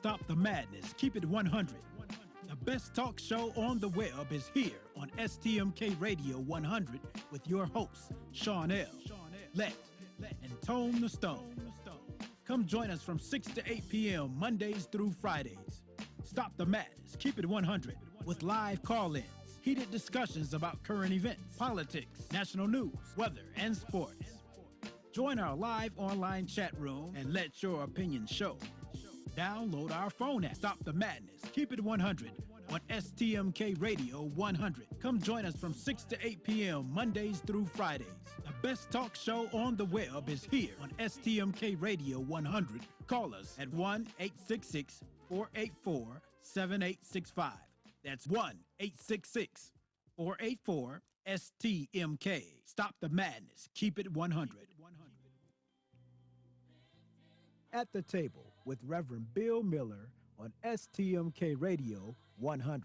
Stop the madness. Keep it 100. The best talk show on the web is here on STMK Radio 100 with your hosts, Sean L., Let, and Tone the Stone. Come join us from 6 to 8 p.m. Mondays through Fridays. Stop the madness. Keep it 100 with live call-ins, heated discussions about current events, politics, national news, weather, and sports. Join our live online chat room and let your opinion show. Download our phone app. Stop the madness. Keep it 100 on STMK Radio 100. Come join us from 6 to 8 p.m. Mondays through Fridays. The best talk show on the web is here on STMK Radio 100. Call us at 1-866-484-7865. That's 1-866-484-STMK. Stop the madness. Keep it 100. At the Table with Reverend Bill Miller on STMK Radio 100.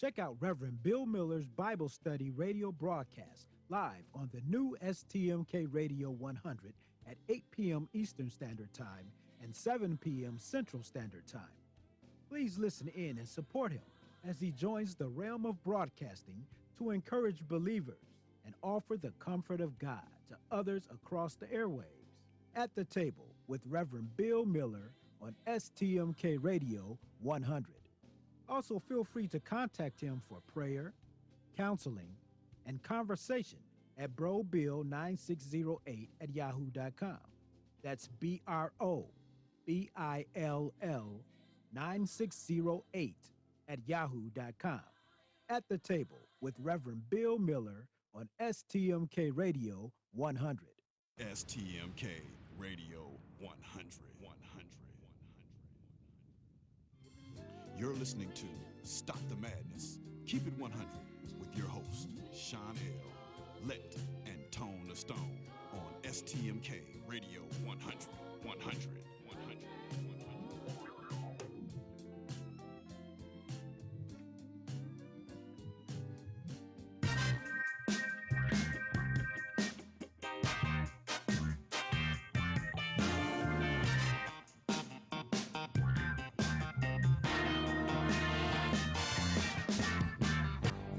Check out Reverend Bill Miller's Bible study radio broadcast live on the new STMK Radio 100 at 8 p.m. Eastern Standard Time and 7 p.m. Central Standard Time. Please listen in and support him as he joins the realm of broadcasting to encourage believers and offer the comfort of God to others across the airwaves. At the Table with Reverend Bill Miller on STMK Radio 100. Also, feel free to contact him for prayer, counseling, and conversation at brobill9608@yahoo.com. That's BROBILL9608@yahoo.com. At the Table with Reverend Bill Miller on STMK Radio 100. STMK Radio 100. You're listening to Stop the Madness, Keep It 100 with your hosts, Sean L., Let, and Tone the Stone on STMK Radio 100.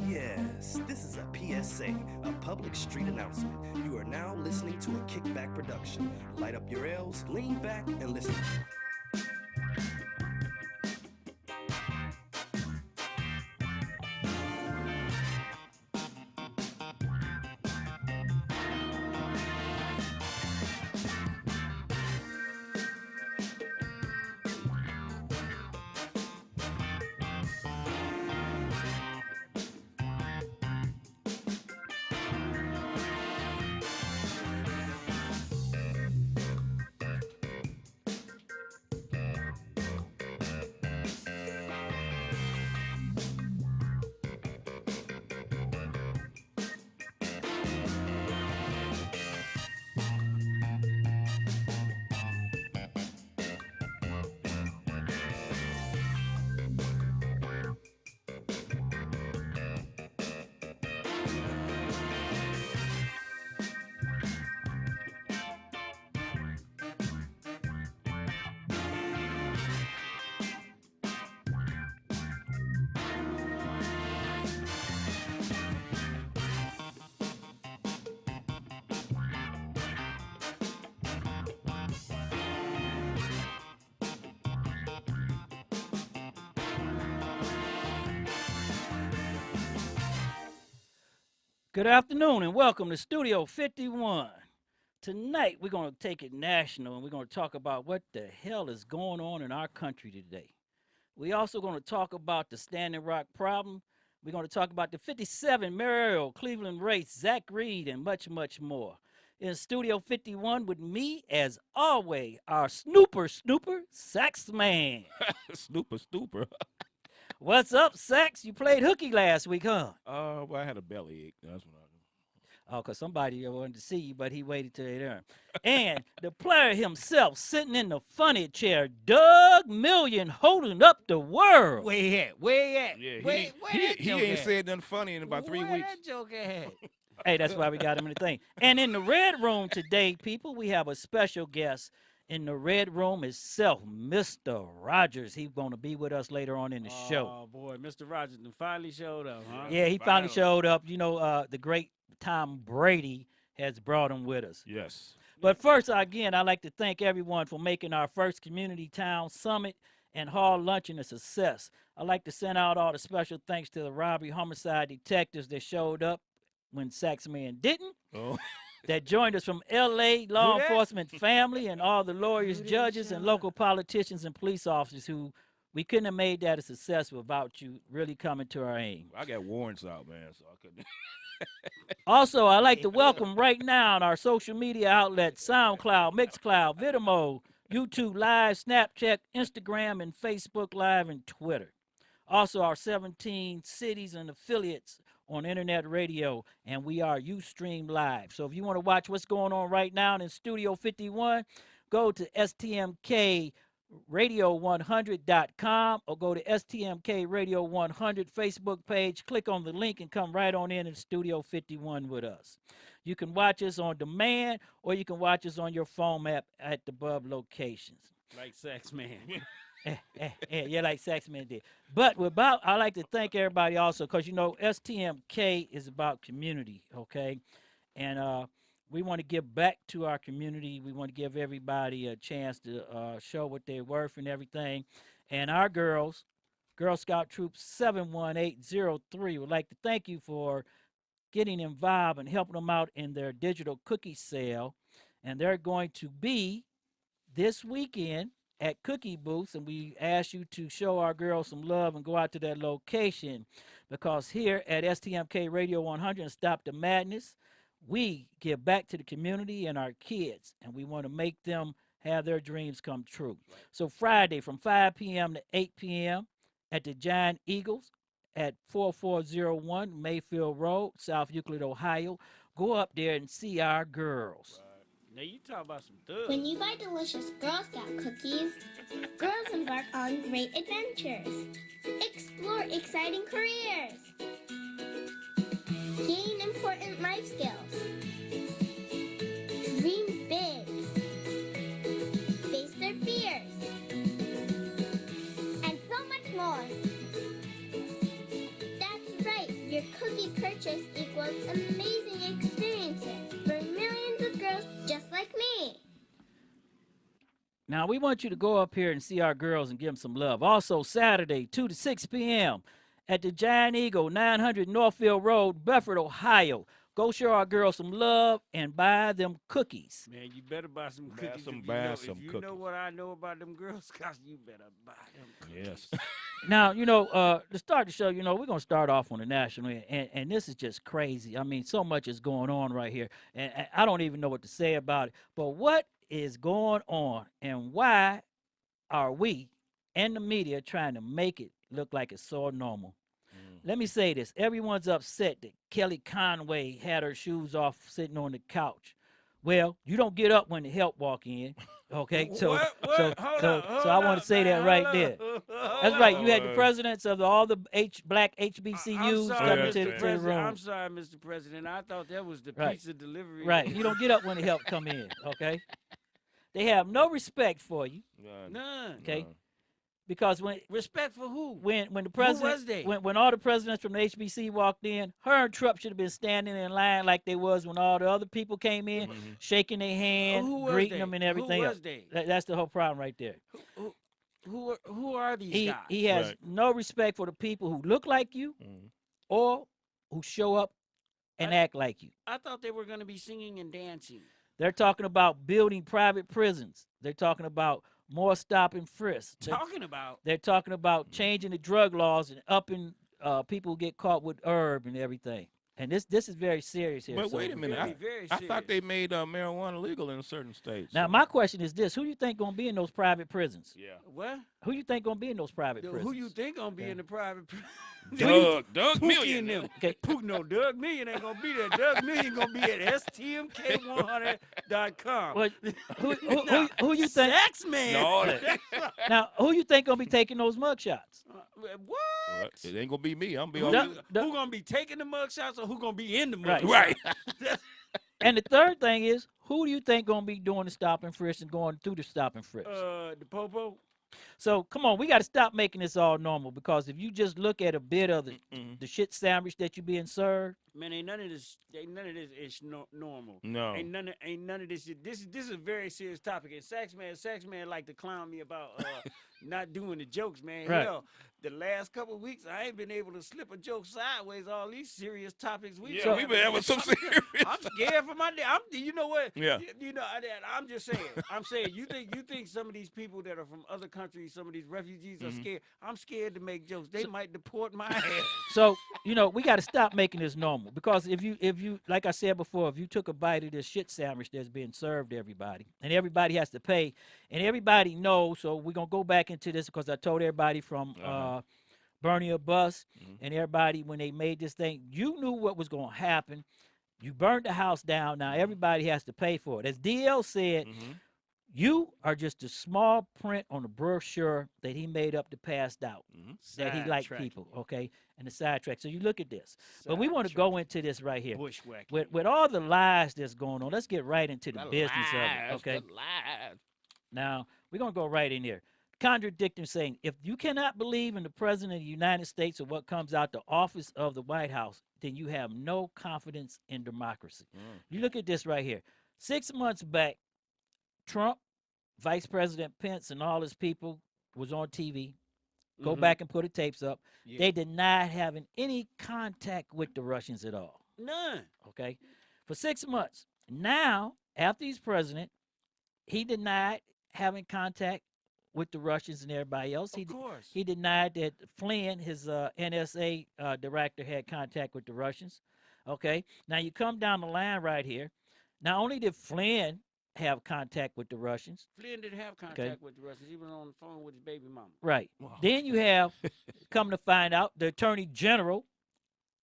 Yes, this is a PSA, a public street announcement. You are now listening to a Kickback production. Light up your L's, lean back, and listen. Good afternoon and welcome to Studio 51. Tonight we're going to take it national and we're going to talk about what the hell is going on in our country today. We're also going to talk about the Standing Rock problem. We're going to talk about the 57 Mayoral Cleveland race, Zach Reed, and much, much more. In Studio 51 with me, as always, our snooper, Sax Man. Snooper. What's up, Sax? You played hooky last week, huh? Well, I had a belly ache. That's what I do. Oh, because somebody wanted to see you, but he waited till they there. And the player himself sitting in the funny chair, Doug Million, holding up the world. Where he at? Yeah, Where he ain't said nothing funny in about 3 Where weeks. that joke at? Hey, that's why we got him in the thing. And in the red room today, people, we have a special guest. in the red room itself, Mr. Rogers. He's going to be with us later on in the show. Oh, boy. Mr. Rogers finally showed up, huh? Yeah, he finally showed up. You know, the great Tom Brady has brought him with us. Yes. But first, again, I'd like to thank everyone for making our first Community Town Summit and Hall Luncheon a success. I'd like to send out all the special thanks to the robbery homicide detectives that showed up when Saxman didn't. Oh. That joined us from L.A. law Who that? enforcement family and all the lawyers, judges, and local politicians and police officers who we couldn't have made that a success without you really coming to our aim. I got warrants out, man, so I couldn't. Also, I'd like to welcome right now on our social media outlets, SoundCloud, Mixcloud, Vidimo, YouTube Live, Snapchat, Instagram, and Facebook Live and Twitter. Also, our 17 cities and affiliates on internet radio, and we are Ustream Live. So if you want to watch what's going on right now in Studio 51, go to STMKRadio100.com or go to STMK Radio 100 Facebook page. Click on the link and come right on in Studio 51 with us. You can watch us on demand or you can watch us on your phone app at the above locations. Like Sax Man. Yeah, like Saxman did. But I like to thank everybody also because, you know, STMK is about community, okay? And we want to give back to our community. We want to give everybody a chance to show what they're worth and everything. And our girls, Girl Scout Troop 71803, would like to thank you for getting involved and helping them out in their digital cookie sale. And they're going to be this weekend at Cookie Booths, and we ask you to show our girls some love and go out to that location because here at STMK Radio 100 and Stop the Madness, we give back to the community and our kids, and we want to make them have their dreams come true. So Friday from 5 p.m. to 8 p.m. at the Giant Eagles at 4401 Mayfield Road, South Euclid, Ohio. Go up there and see our girls. Now you talk about some thugs. When you buy delicious Girl Scout cookies, girls embark on great adventures. Explore exciting careers. Gain important life skills. Dream big. Face their fears. And so much more. That's right, your cookie purchase equals amazing experiences for millions of girls just like me. Now, we want you to go up here and see our girls and give them some love. Also, Saturday, 2 to 6 p.m. at the Giant Eagle, 900 Northfield Road, Bedford, Ohio. Go show our girls some love and buy them cookies. Man, you better buy some cookies. If you know what I know about them Girl Scouts, you better buy them cookies. Yes. Now, you know, to start the show, you know, we're going to start off on the national, and this is just crazy. I mean, so much is going on right here, and I don't even know what to say about it. But what is going on, and why are we and the media trying to make it look like it's so normal? Let me say this. Everyone's upset that Kelly Conway had her shoes off sitting on the couch. Well, you don't get up when the help walk in, okay? So I want to say that right there. That's right. You had the presidents of all the black HBCUs coming to the room. I'm sorry, Mr. President. I thought that was the pizza delivery. Right. You don't get up when the help come in, okay? They have no respect for you. None. Okay. None. Because when Respect for who? when the president was they? when all the presidents from the HBC walked in, her and Trump should have been standing in line like they was when all the other people came in, shaking their hand, Who was greeting they? them and everything Who else. was they? That's the whole problem right there. Who are these guys? He has Right. no respect for the people who look like you or who show up and act like you. I thought they were going to be singing and dancing. They're talking about building private prisons. They're talking about more stop and frisk. They're talking about changing the drug laws and upping people who get caught with herb and everything. And this is very serious here. But wait a minute. Very I thought they made marijuana legal in certain states. Now, my question is this. Who do you think going to be in those private prisons? Yeah. What? Who you think going to be in those private prisons? Who you think going to be in the private prison? Doug Pookie Million. and them. Okay. No, Doug Million ain't going to be there. Doug Million going to be at STMK100.com. Well, who you think? Sex man. No. Now, who you think going to be taking those mugshots? What? It ain't gonna be me. I'm Who gonna be going to be taking the mugshots or who going to be in the Right. mugshots? right. And the third thing is, Who do you think gonna be doing the stop and frisk and going through the stop and frisk? The popo. So come on, we got to stop making this all normal because if you just look at a bit of the shit sandwich that you being served, Man, ain't none of this is normal. No. Ain't none of this. This is a very serious topic. And Sax man like to clown me about not doing the jokes, man. Right. Hell, the last couple of weeks I ain't been able to slip a joke sideways. All these serious topics we Yeah, we been having some serious. I'm scared for my day. You know what? Yeah. You know, I'm just saying. I'm saying you think some of these people that are from other countries, some of these refugees are scared. I'm scared to make jokes. They might deport my ass. so we got to stop making this normal because if you like I said before, if you took a bite of this shit sandwich that's being served to everybody and everybody has to pay and everybody knows, so we're gonna go back into this because I told everybody from Bernie a bus and everybody when they made this thing, you knew what was gonna happen. You burned the house down. Now everybody has to pay for it. As DL said, you are just a small print on a brochure that he made up to pass out that he liked people, okay, and the sidetrack. So you look at this. But we want to go into this right here. Bushwhacking. With all the lies that's going on, let's get right into the business of it, okay? Now, we're going to go right in here. Contradicting saying, if you cannot believe in the President of the United States or what comes out the office of the White House, then you have no confidence in democracy. You look at this right here. 6 months back, Trump, Vice President Pence, and all his people was on TV. Go back and put the tapes up. Yeah. They denied having any contact with the Russians at all. None. Okay? For 6 months. Now, after he's president, he denied having contact with the Russians and everybody else. Of course. He denied that Flynn, his NSA director, had contact with the Russians. Okay? Now, you come down the line right here. Not only did Flynn have contact with the Russians. Flynn didn't have contact with the Russians. He was on the phone with his baby mama. Right. Wow. Then you have, come to find out, the Attorney General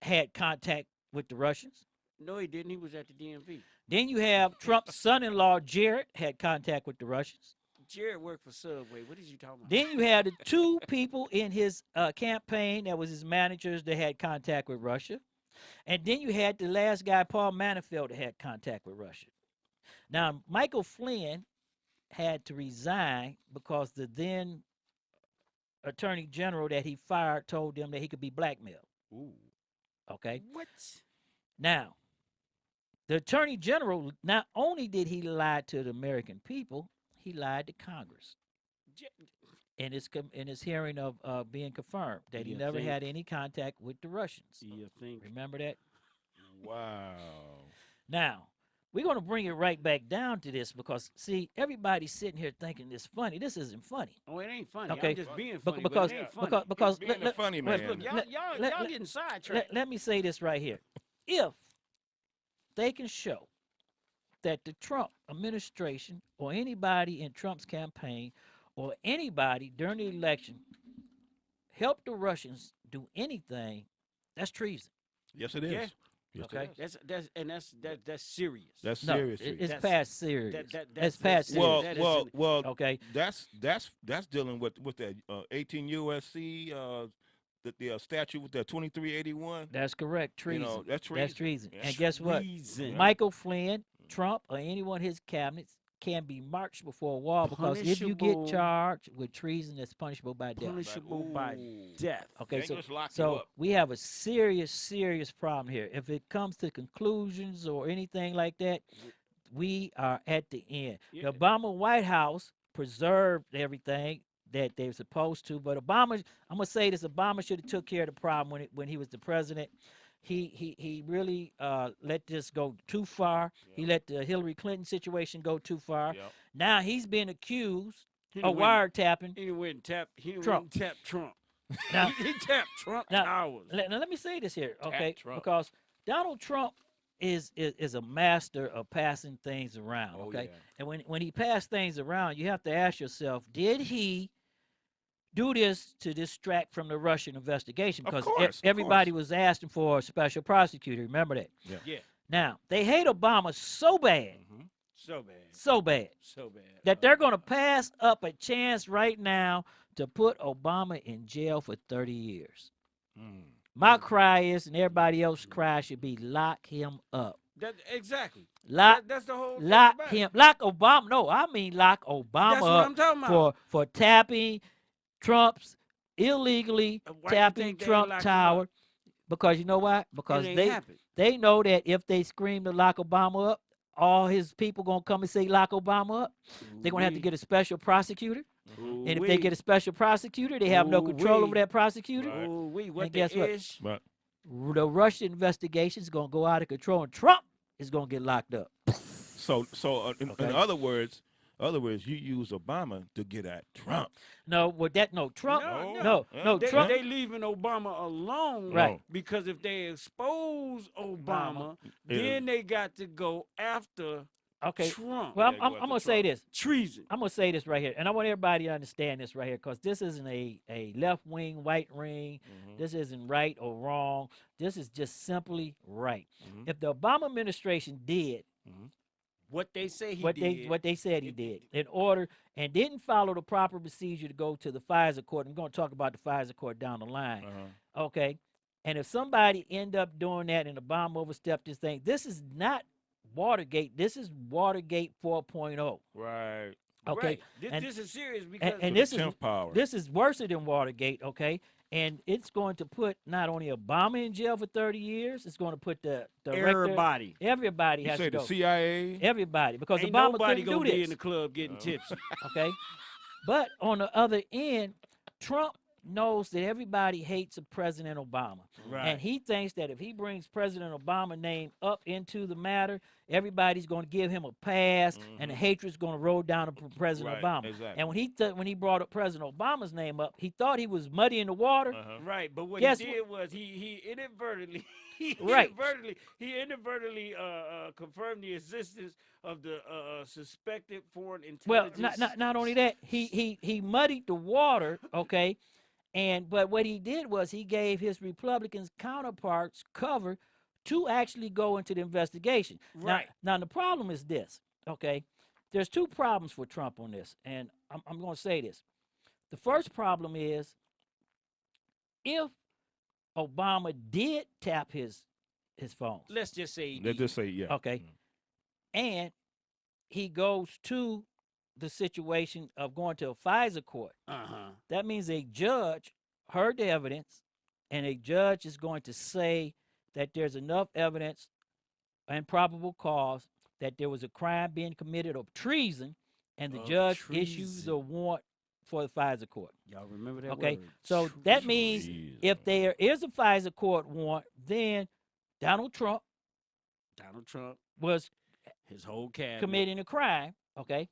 had contact with the Russians. No, he didn't. He was at the DMV. Then you have Trump's son-in-law, Jared, had contact with the Russians. Jared worked for Subway. What is you talking about? Then you had the two people in his campaign that was his managers that had contact with Russia. And then you had the last guy, Paul Manafort, that had contact with Russia. Now, Michael Flynn had to resign because the then Attorney General that he fired told them that he could be blackmailed. Ooh. Okay? What? Now, the Attorney General, not only did he lie to the American people, he lied to Congress in his hearing of being confirmed that he never had any contact with the Russians. You think? Remember that? Wow. Now, we're going to bring it right back down to this because, see, everybody's sitting here thinking this funny. This isn't funny. Oh, it ain't funny. Okay. I'm just being funny. Because but it ain't funny. because Being a funny man. Look, y'all getting sidetracked. let me say this right here. If they can show that the Trump administration or anybody in Trump's campaign or anybody during the election helped the Russians do anything, that's treason. Yes, it is. Yeah. Yes, Okay. it is. That's serious. That's No, serious. it's That's- past serious. that's It's past serious. Well. Okay. That's dealing with that 18 USC the statute with that 2381. That's correct. Treason. You know, that's treason. That's treason. Yeah. And guess what? Treason. Michael Flynn, Trump, or anyone in his cabinets can be marched before a wall because if you get Punishable. charged with treason, it's punishable by death. Punishable by Ooh. death. Okay, They just lock you so up. we have a serious problem here. If it comes to conclusions or anything like that, we are at the end. Yeah. The Obama White House preserved everything that they were supposed to, but Obama, I'm gonna say this: Obama should have took care of the problem when he was the president. He really let this go too far. He let the Hillary Clinton situation go too far. Yep. Now he's being accused He of done went- wiretapping. He went and tapped. He done Trump. went and tapped Trump. Now, he tapped Trump Now, hours. Now let me say this here, okay? Trump. Because Donald Trump is a master of passing things around, Oh, okay? yeah. And when he passed things around, you have to ask yourself, did he do this to distract from the Russian investigation? Of Because course, of everybody course. was asking for a special prosecutor. Remember that? Yeah. Now, they hate Obama so bad, Mhm. So bad. so bad, So bad. that they're going to pass up a chance right now to put Obama in jail for 30 years. Mm. My cry is, and everybody else's cry should be lock him up. That exactly. Lock That's the whole thing lock about him, it. lock Obama. No, I mean lock That's Obama what up I'm talking about. for tapping Trump's illegally Why you tapping think they ain't Trump locked him up? Tower. Because you know why? It Because ain't happened. they know that if they scream to lock Obama up, all his people gonna come and say lock Obama up. They're gonna have to Ooh-wee. get a special prosecutor. And if they get Ooh-wee. a special prosecutor, they have no control over Ooh-wee. that prosecutor. Right. Ooh-wee. What And the guess what? ish? Right. The Russian investigation is gonna go out of control, and Trump is gonna get locked up. So in Okay. other words, you use Obama to get at Trump. No, with that, no Trump. No, No, no, They, Trump. they leaving Obama alone, Right. Because if they expose Obama, It- then they got to go after Okay. Trump. Well, Yeah, I'm go gonna after say Trump. this. Treason. I'm gonna say this right here, and I want everybody to understand this right here, because this isn't a left wing, right wing. This isn't right or wrong. This is just simply right. If the Obama administration did What they say he what did. they said he did in order and didn't follow the proper procedure to go to the FISA court, I'm going to talk about the FISA court down the line. Okay, and if somebody end up doing that and Obama overstepped this thing, this is not Watergate. This is Watergate 4.0. Right. Okay, Right. and This is serious because and So this the is 10th power. this is worse than Watergate. Okay, and it's going to put not only Obama in jail for 30 years, it's going to put the director, everybody You has say to the go. CIA? Everybody, because ain't Obama nobody couldn't gonna do be this. in the club getting tipsy. Okay, but on the other end, Trump knows that everybody hates President Obama. Right. And he thinks that if he brings President Obama's name up into the matter, everybody's going to give him a pass, and the hatred's going to roll down to President Right, Obama. exactly. And when he brought up President Obama's name up, he thought he was muddying the water. Right, but what Guess he did was he inadvertently Right. he inadvertently confirmed the existence of the suspected foreign Well, intelligence. not only that, he muddied the water, okay? But what he did was he gave his Republicans counterparts cover to actually go into the investigation. Right. Now the problem is this, okay? There's two problems for Trump on this, and I'm going to say this. The first problem is if Obama did tap his phones, Let's just say he Let's did. just say, yeah. okay, and he goes to the situation of going to a FISA court, that means a judge heard the evidence, and a judge is going to say that there's enough evidence and probable cause that there was a crime being committed of treason, and the Of judge issues treason. a warrant for the FISA court. Y'all remember that Okay, word? so that means Treason. if there is a FISA court warrant, then Donald Trump Donald Trump, was his whole cabinet. committing a crime. Okay,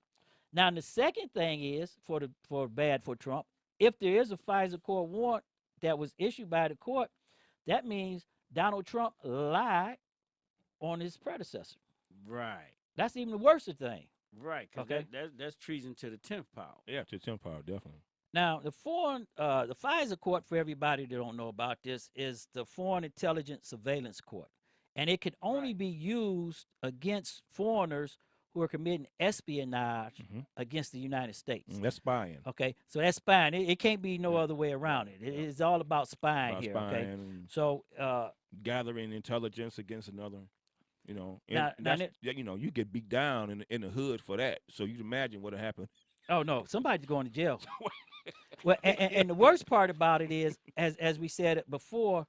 now the second thing is for bad for Trump. If there is a FISA court warrant that was issued by the court, that means Donald Trump lied on his predecessor. Right. That's even the worst thing. Right. Okay. That's treason to the 10th power. Yeah, to 10th power, definitely. Now, the FISA court, for everybody that don't know about this, is the Foreign Intelligence Surveillance Court. And it can only be used against foreigners who are committing espionage against the United States. That's spying. Okay, so that's spying. It can't be no other way around it. It's all about spying About here. spying Okay, and so gathering intelligence against another. You know, and Now- now that's, you know, you get beat down in the hood for that. So you imagine what happened. oh no, somebody's going to jail. Well, and the worst part about it is, as we said it before,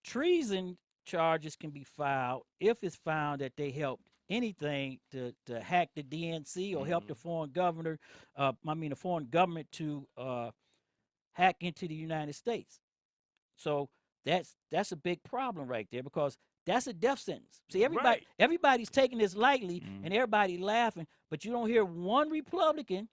treason charges can be filed if it's found that they helped anything to hack the DNC or help the foreign governor, the foreign government to hack into the United States. So that's a big problem right there, because that's a death sentence. See, everybody's taking this lightly and everybody laughing, but you don't hear one Republican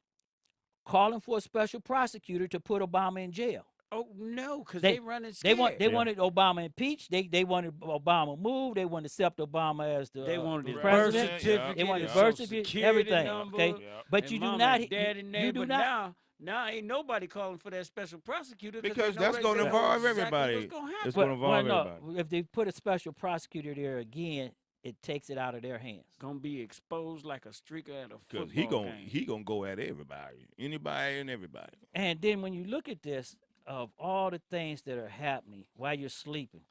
calling for a special prosecutor to put Obama in jail. Oh no, because they running They scared. wanted Obama impeached. They wanted Obama moved. They wanted to accept Obama as the They wanted his the birth president. certificate. They wanted his his birth social certificate, security everything. number, Okay, but and you do mama not. and daddy You name. do But not. now ain't nobody calling for that special prosecutor Because they know that's right going to there involve exactly everybody. what's gonna happen. It's going to involve everybody. If they put a special prosecutor there again, it takes it out of their hands. Gonna be exposed like a streaker at a Because football game. he gonna go at everybody, anybody and everybody. And then when you look at this, of all the things that are happening while you're sleeping,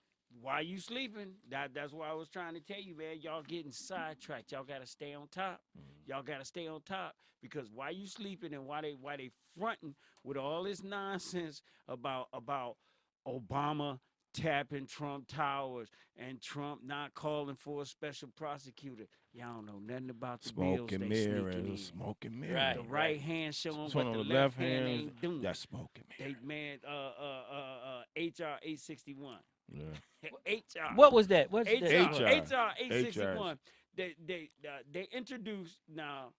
While you sleeping, that's why I was trying to tell you, man. Y'all getting sidetracked. Y'all got to stay on top. Y'all got to stay on top because while you sleeping and why they fronting with all this nonsense about Obama tapping Trump towers and Trump not calling for a special prosecutor. Y'all don't know nothing about the bills Smoke and they sneaking in. mirrors, smoke and mirrors. Right. The right hand showing So what on the the left hand ain't doing. that's smoke and mirrors. They man, HR 861. Yeah. HR. What was that? What's HR, that? HR. HR 861. They introduced now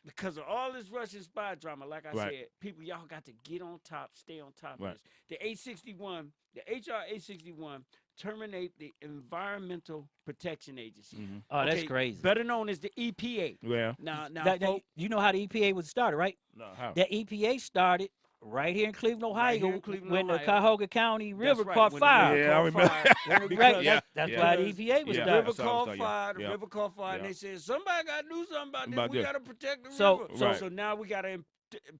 because of all this Russian spy drama. Like I Right. said, people, y'all got to get on top, stay on top Right. of this. The 861, the HR 861, terminate the Environmental Protection Agency. Oh, that's Okay, crazy. better known as the EPA. Well, Now, That, you know how the EPA was started, right? no, how? The EPA started right here in Cleveland, Ohio, here in Cleveland, when the Ohio. Cuyahoga County River right, caught when the river fire. Yeah, I caught remember. fire. Right, Because- that's Yeah. why the because EPA was Yeah. The started. river That's what I was caught talking, fire. The yeah. river caught fire, and Yeah. they said somebody got to do something about this. About We this. got to protect the So- river. Right. So now we got to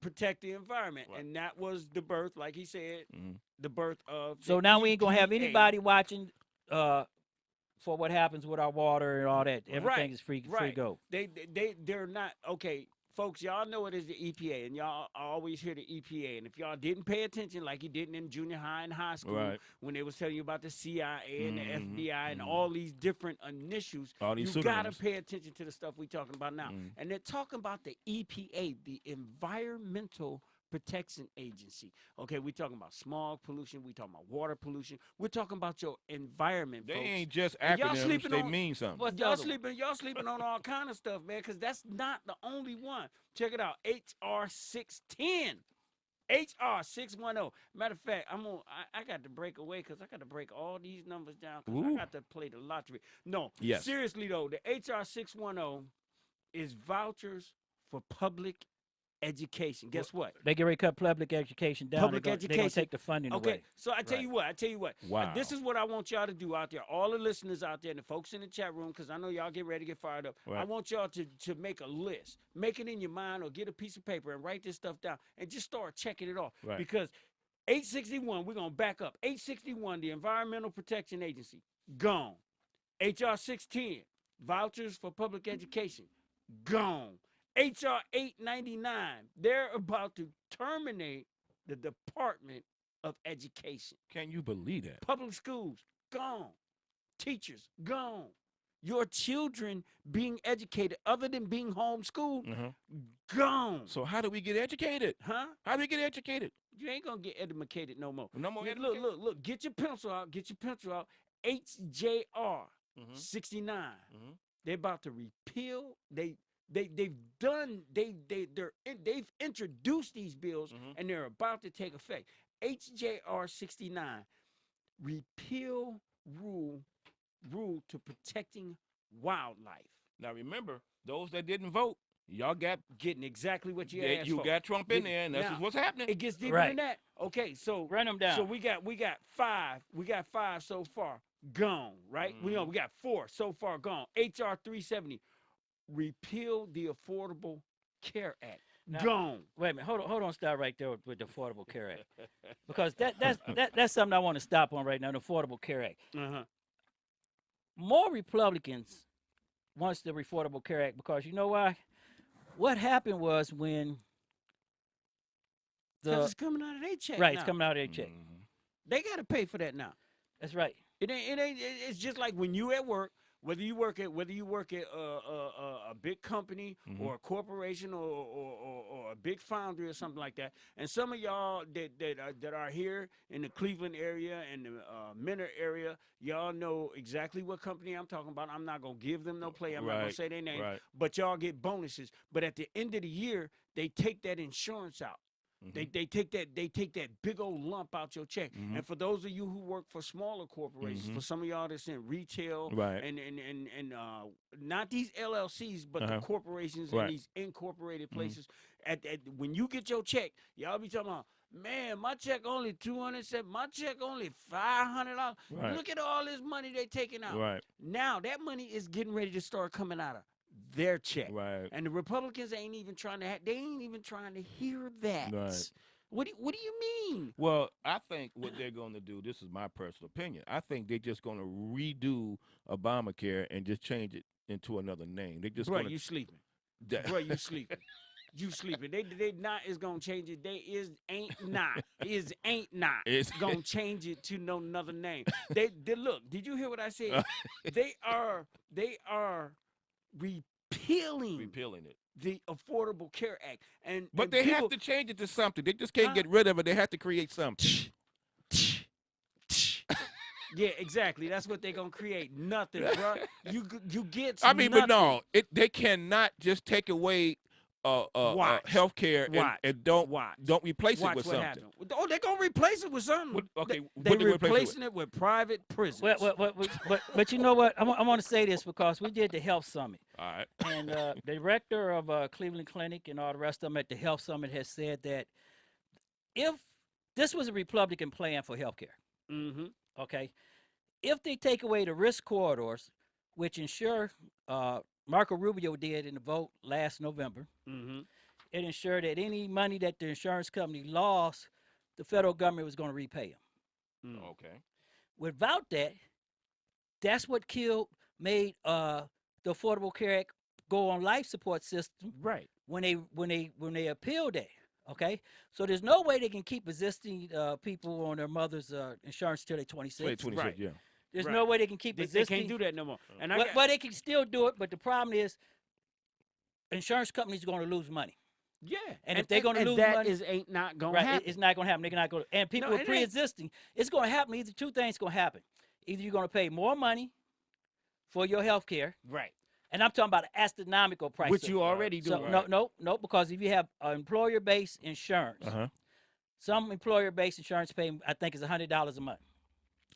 protect the environment, Right. and that was the birth, like he said, Mhm. the birth of. So the now we ain't gonna have EPA. anybody watching for what happens with our water and all that. Everything Right, is free right. go. They're not okay. Folks, y'all know it is the EPA, and y'all always hear the EPA. And if y'all didn't pay attention, like you didn't in junior high and high school, Right. when they was telling you about the CIA and the Mhm, FBI and mhm. all these different initials, All these you gotta pseudonyms. pay attention to the stuff we talking about now. Mhm. And they're talking about the EPA, the Environmental Protection Agency. Okay, we talking about smog pollution, we talking about water pollution, we're talking about your environment, They folks. ain't just And y'all acronyms. sleeping They on- mean something. What's the Y'all other one? sleeping on all kind of stuff, man, because that's not the only one. Check it out, HR 610. HR 610. Matter of fact, I got to break away because I got to break all these numbers down because I Ooh. got to play the lottery. No, Yes. seriously though, the HR 610 is vouchers for public education. Guess what? They get ready to cut public education down. Public They're gonna education. take the funding Okay, away. so I tell you what. Wow. This is what I want y'all to do out there. All the listeners out there and the folks in the chat room, because I know y'all get ready to get fired up. I Right. want y'all to make a list. Make it in your mind or get a piece of paper and write this stuff down and just start checking it off. Right. Because 861, we're going to back up. 861, the Environmental Protection Agency, gone. HR 610, vouchers for public education, gone. HR 899, they're about to terminate the Department of Education. Can you believe that? Public schools, gone. Teachers, gone. Your children being educated other than being homeschooled, Uh-huh. gone. So how do we get educated? Huh? How do we get educated? You ain't gonna get educated no more. No more Look, educated? look. Get your pencil out. Get your pencil out. HJR Mhm. 69. Mhm. They're about to repeal. They've introduced these bills Mhm. and they're about to take effect. HJR 69, repeal rule to protecting wildlife. Now remember, those that didn't vote, y'all got Getting exactly what you asked you for. got Trump in Get- there, and that's now, just what's happening. It gets deeper Right. than that. Okay, so Run them down. So we got five. We got five so far gone, right? We know we got four so far gone. HR 370, repeal the Affordable Care Act. Now- Gone. Wait a minute. Hold on. Stop right there with the Affordable Care Act, because that's something I want to stop on right now. The Affordable Care Act. Uh-huh. More Republicans wants the Affordable Care Act because you know why? What happened was when Because it's coming out of their check. right, now. it's coming out of their check. Mhm. They got to pay for that now. That's right. It's just like when you at work, whether you work at a big company or a corporation or a big foundry or something like that. And some of y'all that are here in the Cleveland area and the Mentor area, y'all know exactly what company I'm talking about. I'm not gonna give them no play. I'm not gonna Right, say their name, right. but y'all get bonuses. But at the end of the year, they take that insurance out. They take that big old lump out your check. And for those of you who work for smaller corporations, for some of y'all that's in retail, Right. and not these LLCs, but the corporations Right. and these incorporated places. When you get your check, y'all be talking about, man, my check only $207. My check only $500. Right. Look at all this money they taking out. Right. Now that money is getting ready to start coming out of their check. Right. And the Republicans ain't even trying to. They ain't even trying to hear that. Right. What do you mean? Well, I think what they're going to do, this is my personal opinion, I think they're just going to redo Obamacare and just change it into another name. They're just Bro, going to. you sleeping. Bro, you sleeping. You sleeping. They not is gonna change it. They ain't not It's gonna change it to no another name. They look. Did you hear what I said? they are repealing repealing it. the Affordable Care Act, But and they people, have to change it to something. They just can't Huh? get rid of it. They have to create something. Yeah, exactly. That's what they're gonna create. Nothing, bro. You get. I mean, nothing. but no, they cannot just take away Watch. health care and don't Watch. replace Watch it with what something. happened. Oh, they're gonna replace it with something. Okay, They what they replace it replacing it with private prisons. But you know what? I want to say this because we did the health summit. All right. And the director of Cleveland Clinic and all the rest of them at the health summit has said that if this was a Republican plan for health care, Mm-hmm. okay, if they take away the risk corridors, which ensure Marco Rubio did in the vote last November, Mm-hmm. it ensured that any money that the insurance company lost, the federal government was going to repay them. Okay. Without that, that's what made the Affordable Care Act go on life support system Right. when they appealed that. Okay, so there's no way they can keep existing people on their mother's insurance till they're 26. Wait, 26, Right. yeah. There's Right. no way they can keep They existing. can't do that no more. And But they can still do it. But the problem is, insurance companies are going to lose money. yeah. And if they're gonna lose that money- ain't not gonna Right? happen. It's not going to happen. They're not going to. And people No, with it ain't. pre-existing, it's going to happen. Either two things going to happen. Either you're going to pay more money for your health care, Right. and I'm talking about astronomical price. Which you already So doing. no, because if you have employer-based insurance, Uh-huh. some employer-based insurance pay, I think, is $100 a month.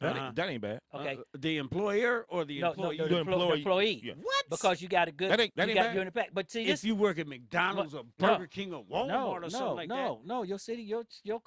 That ain't bad. Okay, The employer or the no, employee? the The employee. employee. Yeah. What? Because you got a good, That ain't you got bad. you in the back. But see, if this you work at McDonald's or Burger King or Walmart or something like that. no, your city, your your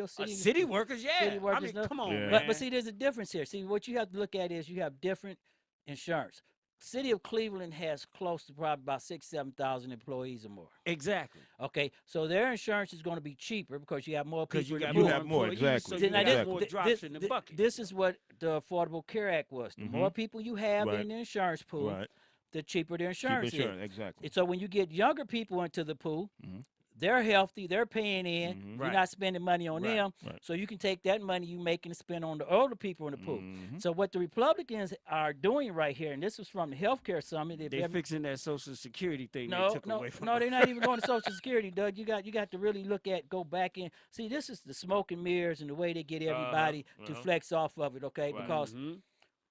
city, City workers, yeah. city workers, I mean, no. come on, Yeah. man. But see, there's a difference here. See, what you have to look at is you have different insurance. City of Cleveland has close to probably about 6,000-7,000 employees or more. Exactly. Okay, so their insurance is going to be cheaper because you have more people. Because you in the got You pool. more have more, employees, exactly. So See, you now got this- more th- drops this, in the th- bucket. This is what the Affordable Care Act was. The more people you have Right. in the insurance pool, Right. the cheaper the Cheap insurance insurance, is. exactly. And so when you get younger people into the pool, Mhm. they're healthy, they're paying in, Mhm. you're Right. not spending money on Right. them. Right. So you can take that money you make and spend on the older people in the pool. Mhm. So what the Republicans are doing right here, and this was from the healthcare summit. if They every- fixing that Social Security thing they no, took no, away from no, us. they're not even going to Social Security, Doug. You got to really go back in. See, this is the smoke and mirrors and the way they get everybody to flex off of it, okay? Right. Because Mhm.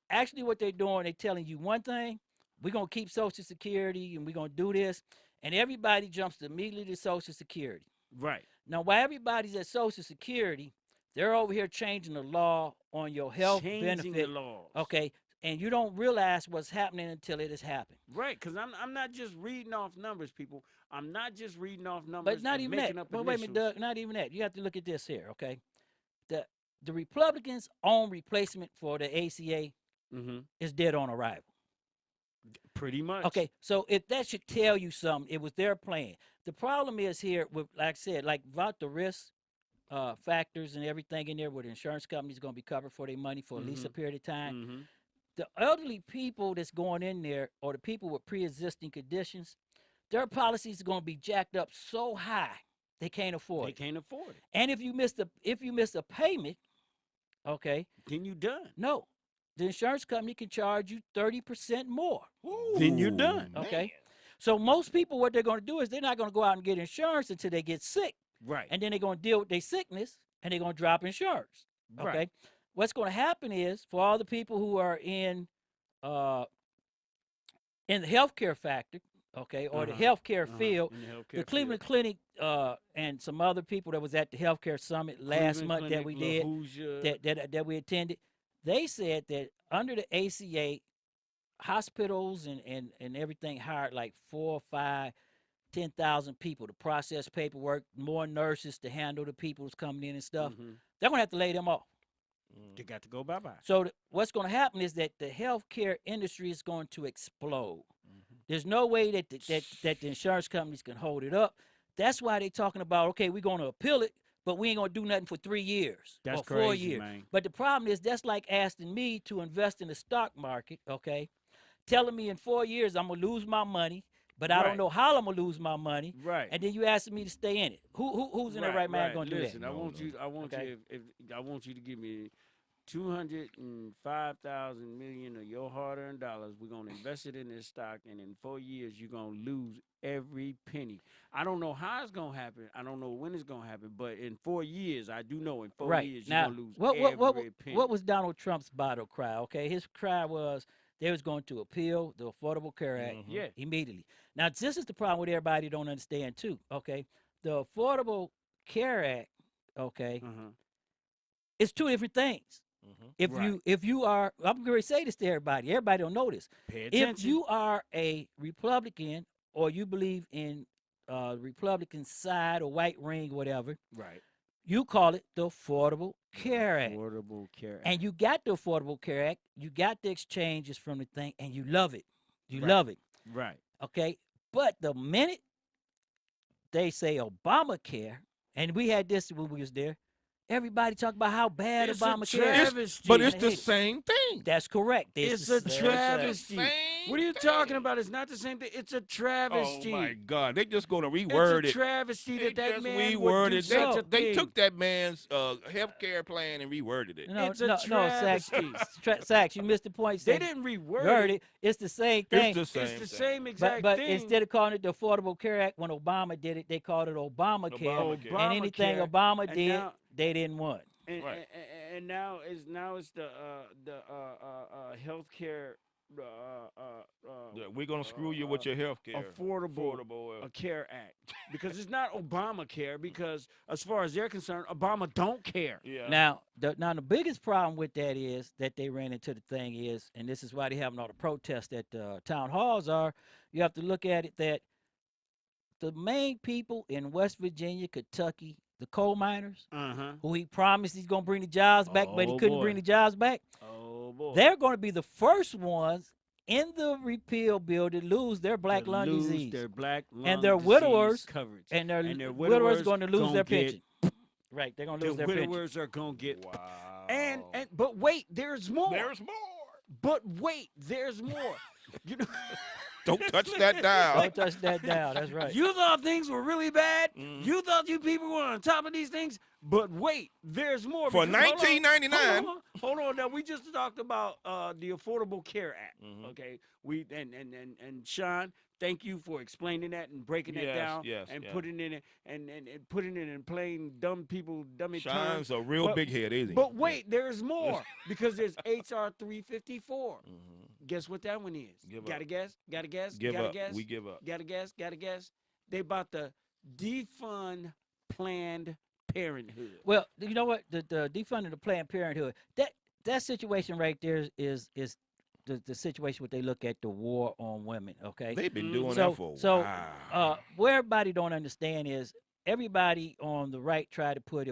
actually what they're doing, they're telling you one thing, we're going to keep Social Security and we're going to do this, and everybody jumps immediately to Social Security. Right. Now, while everybody's at Social Security, they're over here changing the law on your health Changing benefit, the laws. okay? And you don't realize what's happening until it has happened. Right, because I'm not just reading off numbers, people. I'm not just reading off numbers. But not and even making that. Up But wait a minute, initials. Doug. Not even that. You have to look at this here, okay? The Republicans' own replacement for the ACA Mhm. is dead on arrival. Pretty much. Okay, so if that should tell you something, it was their plan. The problem is here with, like I said, like about the risk factors and everything in there, where the insurance company's going to be covered for their money for at least a period of time. Mhm. The elderly people that's going in there, or the people with pre-existing conditions, their policies are going to be jacked up so high they can't afford They it. can't afford it. And if you miss a payment, okay, Then you done. no, the insurance company can charge you 30% more. Then you're done. Okay, so most people, what they're going to do is they're not going to go out and get insurance until they get sick, Right. and then they're going to deal with their sickness, and they're going to drop insurance. Okay, Right. what's going to happen is for all the people who are in the healthcare factor, okay, or the healthcare field, In the healthcare the Cleveland field. Clinic and some other people that was at the healthcare summit last Cleveland month that Clinic, we did, LaHoosier. that we attended, they said that under the ACA, hospitals and everything hired like 4 or 5, 10,000 people to process paperwork, more nurses to handle the people who's coming in and stuff. Mhm. They're gonna have to lay them off. They got to go bye-bye. So what's going to happen is that the healthcare industry is going to explode. There's no way that the insurance companies can hold it up. That's why they're talking about, okay, we're going to appeal it, but we ain't gonna do nothing for 3 years That's or 4 crazy, years. man. But the problem is that's like asking me to invest in the stock market, okay? Telling me in 4 years I'm gonna lose my money, but I don't Right. know how I'm gonna lose my money. Right. And then you asking me to stay in it. Who's in their right mind gonna Listen, do I that? want you. I want Okay. you. If I want you to give me 205,000 million of your hard-earned dollars, we're gonna invest it in this stock, and in 4 years you're gonna lose every penny. I don't know how it's gonna happen. I don't know when it's gonna happen, but in 4 years, I do know in 4 Right. years Now, you're gonna lose what every penny. what was Donald Trump's battle cry? Okay, his cry was they was going to appeal the Affordable Care Act Yeah. immediately. Now, this is the problem with everybody don't understand too. Okay, the Affordable Care Act, okay, it's two different things. Mhm. If you are, I'm going to say this to everybody. Everybody don't know this. Pay If attention. you are a Republican or you believe in Republican side or white ring or whatever, Right. you call it the Affordable Care Act. Affordable Care Act. And you got the Affordable Care Act, you got the exchanges from the thing, and you love it. You Right. love it. Right. Okay? But the minute they say Obamacare, and we had this when we was there, everybody talk about how bad It's a Obamacare is. travesty. But And it's they the hate it. same thing. That's correct. It's the a same travesty. Same What are you thing. talking about? It's not the same thing. It's a Oh travesty. my God! They just gonna It's reword a it. travesty They that just man would do reworded. such a They thing. took that man's health care plan and reworded it. No, It's a no, Sachs. travesty. Sachs, you missed the point. They Said didn't you reword heard it. it. It's the same thing. It's the same. It's the thing. same exact But thing. instead of calling it the Affordable Care Act, when Obama did it, they called it Obamacare. Obamacare. And anything Obamacare, Obama and did, now- they didn't want. Right. And now it's the healthcare Yeah, we're gonna screw you with your health care. Affordable Care Act, because it's not Obamacare, because as far as they're concerned, Obama don't care. Yeah. Now the biggest problem with that is that they ran into the thing is, and this is why they having all the protests at town halls are, you have to look at it that the main people in West Virginia, Kentucky, the coal miners, who he promised he's going to bring the jobs back, but he Oh, couldn't boy. bring the jobs back, Oh boy, they're going to be the first ones in the repeal bill to lose their black To lung lose disease. their black lung And their disease widowers- coverage, and their and their widowers going to lose gonna their get- pension. Right, they're going to the lose their pension. widowers are gonna get. Wow. And but wait, there's more. there's more. But wait, there's more. You know, Don't touch that dial. Don't touch that down. That's right. you thought things were really bad. Mhm. You thought you people were on top of these things. But wait, there's more. For because- hold on, 1999. Hold on. Now we just talked about the Affordable Care Act. Mhm. Okay, we and Sean, thank you for explaining that and breaking that Yes, down yes, and yeah. putting it in and putting it in plain dummy terms. Sean's a real But- big head, isn't he? But wait, there's more because there's HR 354. Mhm. Guess what that one is? Give Got up. a guess? Got a guess? Give Got a up. guess? We give up. Got a guess? Got a guess? They about to defund Planned Parenthood. Well, you know what? The defunding of Planned Parenthood, that situation right there is the situation where they look at the war on women. Okay, They've been doing so that for a so while. what everybody don't understand is everybody on the right try to put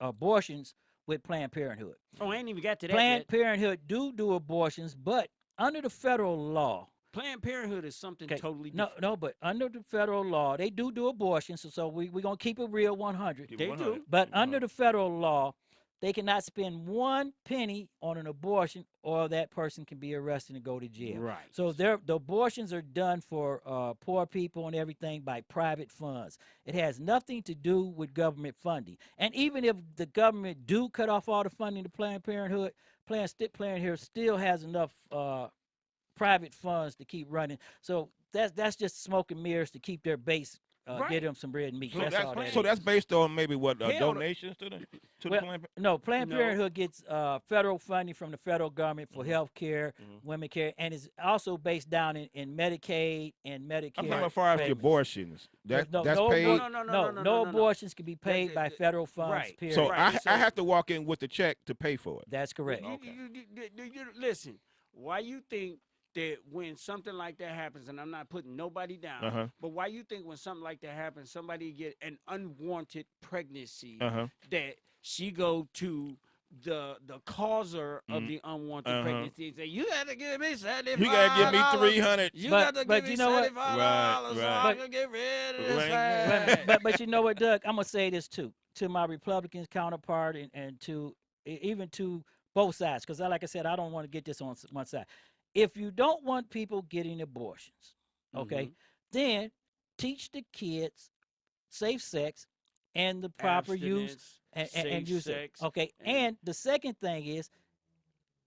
abortions with Planned Parenthood. Oh, I ain't even got to that Planned yet. Parenthood do abortions, but under the federal law. Planned Parenthood is something Okay, totally no, different. no, but under the federal law, they do abortions. So we're gonna keep it real 100. Keep it they 100. do. But Keep it under 100. the federal law, they cannot spend one penny on an abortion, or that person can be arrested and go to jail. Right. So the abortions are done for poor people and everything by private funds. It has nothing to do with government funding. And even if the government do cut off all the funding to Planned Parenthood, Planned Parenthood still has enough private funds to keep running. So that's just smoke and mirrors to keep their base, Right. get them some bread and meat. So That's all that so is. that's based on maybe what Hell, donations to the Well, Planned No, Planned No. Parenthood gets federal funding from the federal government for health care, women care, and it's also based down in Medicaid and Medicare. I'm talking as far as the payments. abortions. There's That's no paid. No. abortions can be paid that- by that- federal funds. right. Period. So Right. I have to walk in with the check to pay for it. That's correct. Listen, why you think that when something like that happens, and I'm not putting nobody down, Uh-huh. but why you think when something like that happens, somebody get an unwanted pregnancy, Uh-huh. that she go to the causer of the unwanted Uh-huh. pregnancy and say, you got to give me $75. You gotta give me 300. You But- got to but give me you know what? $75 so Right, I right. can get rid of this. Right. fat." But you know what, Doug? I'm gonna say this too. to my Republican counterpart and to even to both sides, because like I said, I don't want to get this on one side. If you don't want people getting abortions, okay, then teach the kids safe sex and the proper use Abstinence, and safe use it. sex, Okay, and the second thing is,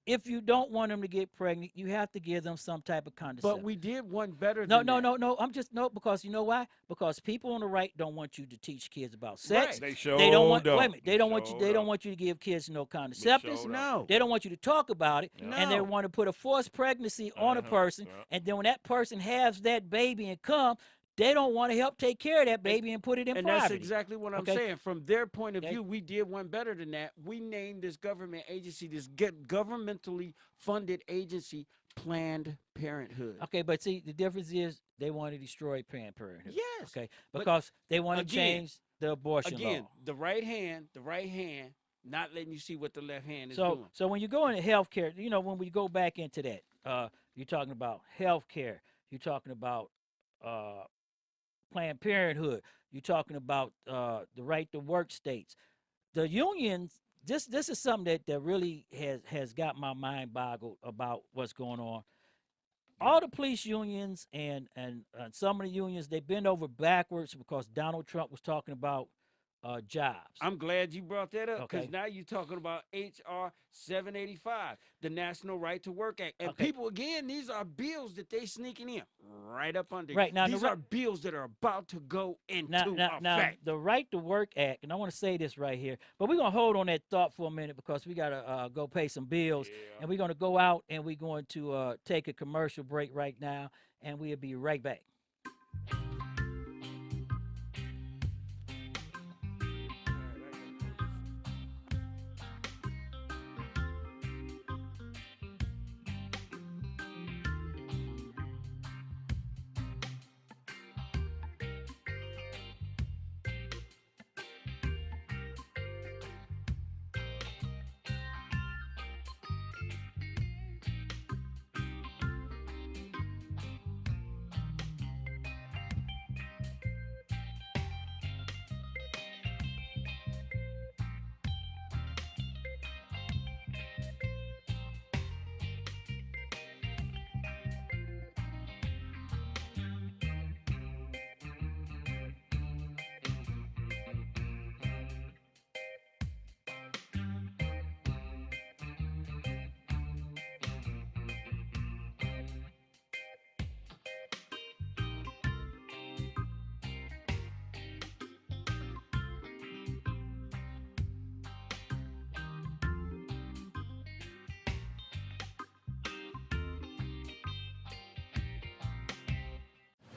if you don't want them to get pregnant, you have to give them some type of contraceptive. But we did one better No, than that. no. I'm just because you know why? Because people on the right don't want you to teach kids about sex. Right. They don't want. don't. Wait a minute. They don't want you. Sure They don't don't. want you to give kids no contraceptives. sure No. They don't want you to talk about it, Yeah. and they No. want to put a forced pregnancy on a person. Yeah. And then when that person has that baby and come, they don't want to help take care of that baby and put it in And private. that's exactly what I'm Okay? saying. From their point of Okay. view, we did one better than that. We named this government agency, this governmentally funded agency, Planned Parenthood. Okay, but see, the difference is they want to destroy Planned Parenthood. Yes. Okay, but because they want to again- change the abortion Again, law. the right hand, not letting you see what the left hand is So, doing. so when you go into healthcare, you know, when we go back into that, you're talking about healthcare. You're talking about Planned Parenthood. You're talking about the right to work states. The unions. This is something that really has got my mind boggled about what's going on. All the police unions and some of the unions, they bend over backwards because Donald Trump was talking about jobs. I'm glad you brought that up because Okay. now you're talking about HR 785, the National Right to Work Act. And Okay. people, again, these are bills that they sneaking in right up under. Right, now the these are bills that are about to go into Now, effect. the Right to Work Act, and I want to say this right here, but we're going to hold on that thought for a minute because we got to go pay some bills, and we're going to go out and we're going to take a commercial break right now, and we'll be right back.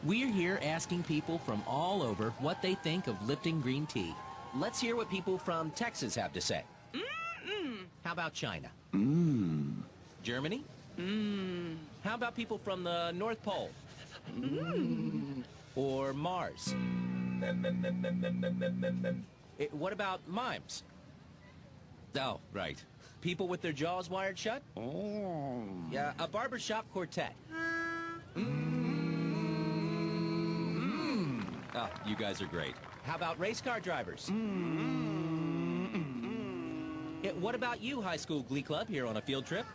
We're here asking people from all over what they think of Lipton green tea. Let's hear what people from Texas have to say. How about China? Germany? How about people from the North Pole? Or Mars? What about mimes? Oh, right. People with their jaws wired shut? Oh. Yeah, a barbershop quartet. Oh, you guys are great. How about race car drivers? What about you, high school glee club, here on a field trip?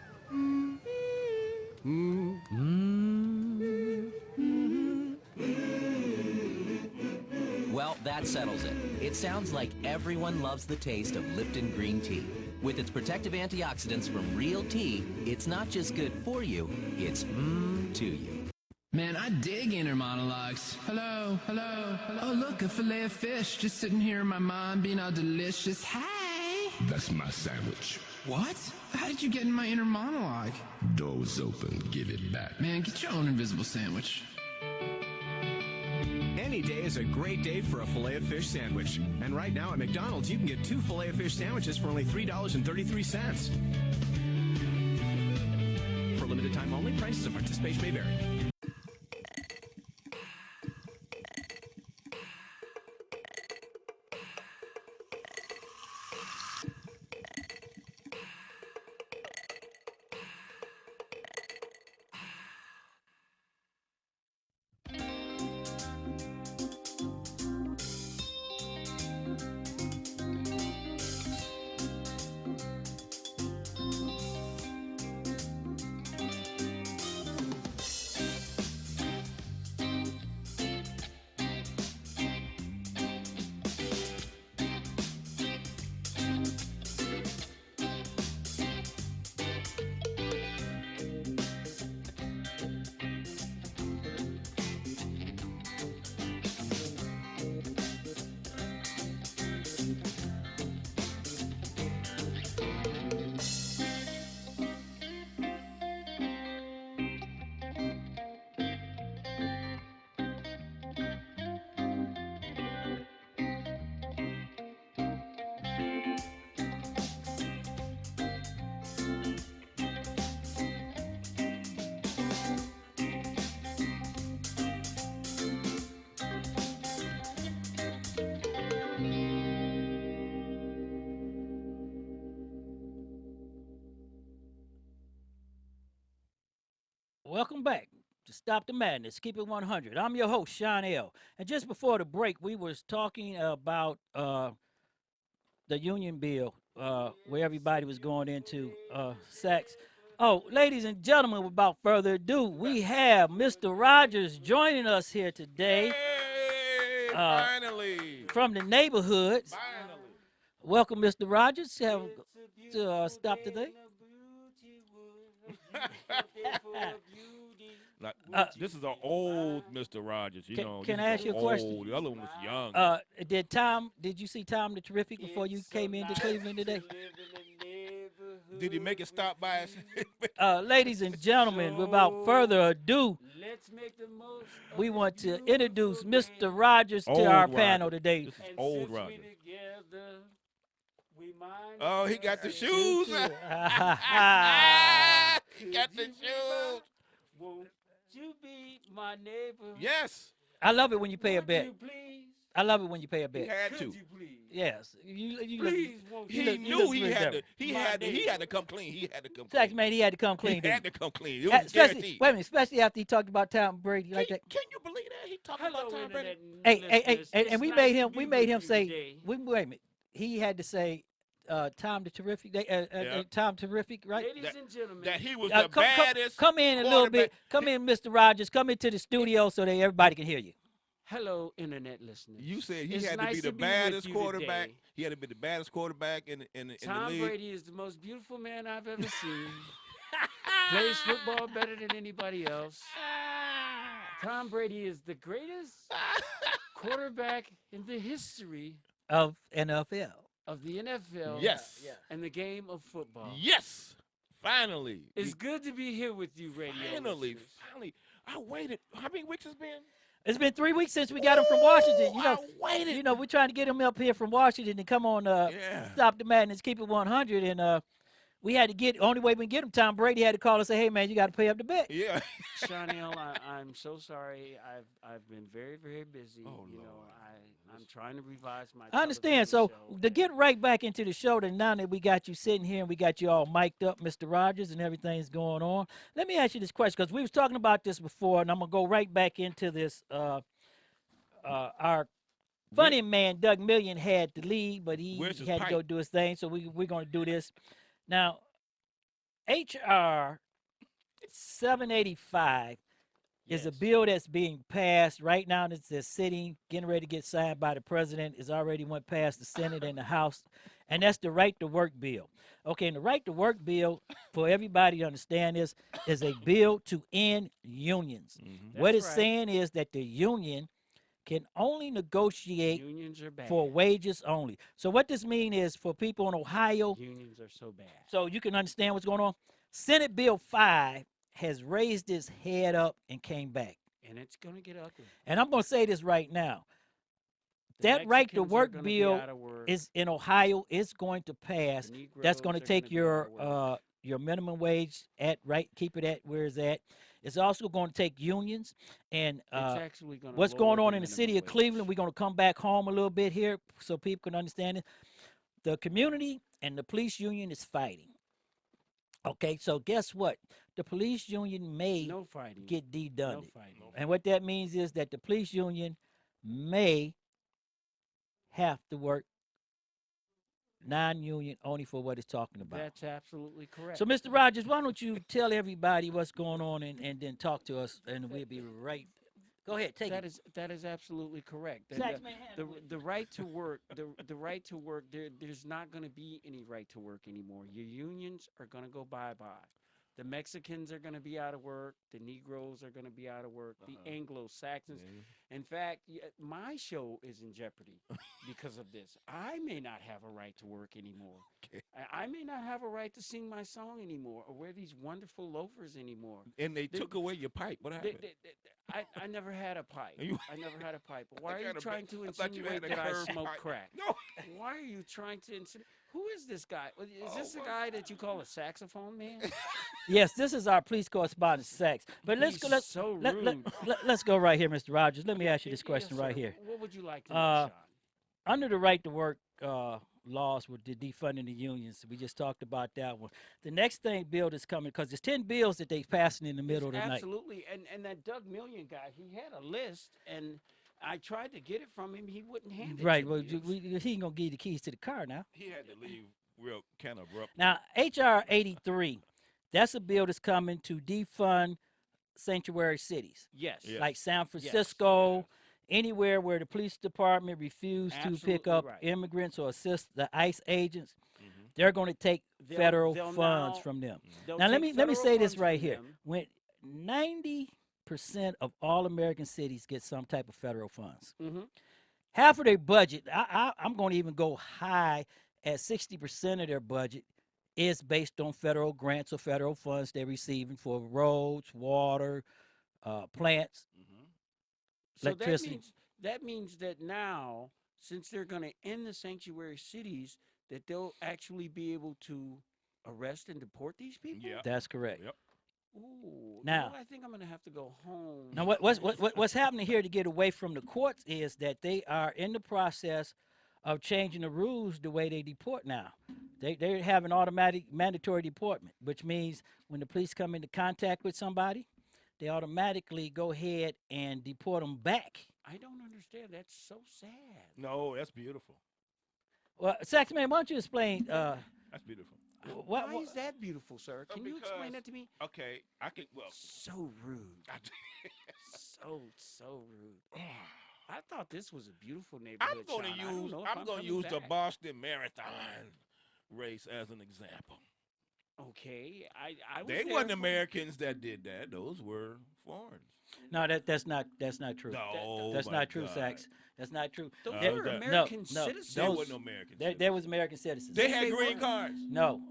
Well, that settles it. It sounds like everyone loves the taste of Lipton green tea. With its protective antioxidants from real tea, it's not just good for you, it's to you. Man, I dig inner monologues. Hello, hello, hello. Oh, look, a fillet of fish just sitting here in my mind being all delicious. Hey! That's my sandwich. What? How did you get in my inner monologue? Door was open. Give it back. Man, get your own invisible sandwich. Any day is a great day for a Filet-O-Fish sandwich. And right now at McDonald's, you can get 2 Filet-O-Fish sandwiches for only $3.33. For limited time only, prices and participation may vary. Welcome back to Stop the Madness. Keep it 100. I'm your host, Sean L. And just before the break, we was talking about the union bill, where everybody was going into sex. Oh, ladies and gentlemen, without further ado, we have Mr. Rogers joining us here today. Hey, finally. From the neighborhoods. Finally. Welcome, Mr. Rogers. Have to stop today. This is an old Mr. Rogers. You know, can I ask you a question? The other one was young. Did you see Tom the Terrific before you came into Cleveland today? Did he make it stop by us? Ladies and gentlemen, without further ado, we want to introduce Mr. Rogers to our panel today. This is old Rogers. Oh, he got the shoes. He got the shoes. Won't you be my neighbor? Yes. I love it when you pay a bet. I love it when you pay a bet. He had to. Yes. He knew he had to come clean. He had to come clean. Sax man, he had to come clean. He had to come clean. It was especially, wait a minute, especially after he talked about Tom Brady like that. Can you believe that? He talked about Tom Brady. Hey, and we made him say, wait a minute. He had to say Tom the Terrific, Tom Terrific, right? Ladies and gentlemen, that he was the baddest. Come in a little bit. Come in, Mr. Rogers. Come into the studio so that everybody can hear you. Hello, internet listeners. You said he had to be the baddest quarterback. He had to be the baddest quarterback in the league. Tom Brady is the most beautiful man I've ever seen. Plays football better than anybody else. Tom Brady is the greatest quarterback in the history of NFL. Of the NFL. Yes. And the game of football. Yes. Finally. It's good to be here with you, radio. Finally. I waited. How many weeks has been? It's been 3 weeks since we got him from Washington. I waited. You know, we're trying to get him up here from Washington to come on Stop the Madness, Keep it 100. And we had to get, only way we can get him, Tom Brady had to call and say, hey, man, you got to pay up the bet. Yeah. Chanel, I'm so sorry. I've been very, very busy. Oh, you know, I'm trying to revise my I understand. So show. To get right back into the show, now that we got you sitting here and we got you all mic'd up, Mr. Rogers, and everything's going on, let me ask you this question, because we was talking about this before, and I'm going to go right back into this. Our funny man, Doug Million, had to leave, but he had to go do his thing, so we're going to do this. Now, H.R. 785 is a bill that's being passed right now. It's sitting, getting ready to get signed by the president. It's already went past the Senate and the House, and that's the Right to Work bill. Okay, and the Right to Work bill, for everybody to understand this, is a bill to end unions. Mm-hmm. What it's saying is that the union can only negotiate for wages only. So what this means is for people in Ohio, unions are so bad. So you can understand what's going on. Senate Bill 5 has raised its head up and came back. And it's going to get ugly. And I'm going to say this right now. That Right to Work bill is in Ohio. It's going to pass. That's going to take your minimum wage keep it at where it's at. It's also going to take unions and what's going on in the city of Cleveland. We're going to come back home a little bit here so people can understand it. The community and the police union is fighting. Okay, so guess what? The police union may get dedunded. And what that means is that the police union may have to work non-union only for what it's talking about. That's absolutely correct. So, Mr. Rogers, why don't you tell everybody what's going on and then talk to us, and we'll be right. Go ahead, take it. That is absolutely correct. The right to work, the right to work. There's not going to be any right to work anymore. Your unions are going to go bye-bye. The Mexicans are going to be out of work. The Negroes are going to be out of work. The Anglo-Saxons. In fact, my show is in jeopardy because of this. I may not have a right to work anymore. I may not have a right to sing my song anymore or wear these wonderful loafers anymore. And they took away your pipe. What happened? I never had a pipe. I never had a pipe. Why are you trying to insinuate that I smoke crack? No. Why are you trying to insinuate? Who is this guy? Is this the guy that you call a saxophone man? Yes, this is our police correspondent, Sax. But let's go right here, Mr. Rogers. Let me ask you this question right here. What would you like to know, Sean? Under the Right to Work laws with the defunding the unions. We just talked about that one. The next thing bill that's coming, because there's 10 bills that they passing in the middle of the night. Absolutely. And that Doug Million guy, he had a list, and I tried to get it from him. He wouldn't hand it Right. to Well, me. he ain't gonna give you the keys to the car now. He had to leave real kind of abrupt. Now, HR 83, that's a bill that's coming to defund sanctuary cities. Yes. Yes. Like San Francisco, anywhere where the police department refused to pick Absolutely up right. immigrants or assist the ICE agents. Mhm. They're going to take They'll- federal they'll funds now- from them. They'll Now let take me federal say this funds right from here. them. When 90% of all American cities get some type of federal funds. Mhm. Half of their budget, I'm going to even go high at 60% of their budget is based on federal grants or federal funds they're receiving for roads, water, plants, Mhm. So electricity. that means that now, since they're going to end the sanctuary cities, that they'll actually be able to arrest and deport these people. Yeah. That's correct. Yep. Ooh. Now- I think I'm going to have to go home. Now, what's happening here to get away from the courts is that they are in the process of changing the rules the way they deport now. They have an automatic mandatory deportment, which means when the police come into contact with somebody, they automatically go ahead and deport them back. I don't understand. That's so sad. No, that's beautiful. Well, Saxman, why don't you explain? That's beautiful. Why is that beautiful, sir? Can you explain because- that to me? Okay, I can. Well, So rude. So rude. I thought this was a beautiful neighborhood. I'm going to Sean. I don't use. know if I'm going to coming use the back. Boston Marathon race as an example. Okay, I was They there weren't for- Americans that did that. Those were foreigners. No, that's not true. No, That's my not true, God. Sax. That's not true. Those There- were no, American no, citizens. They those- wasn't Americans. There was American citizens. They had they green were. cards. No,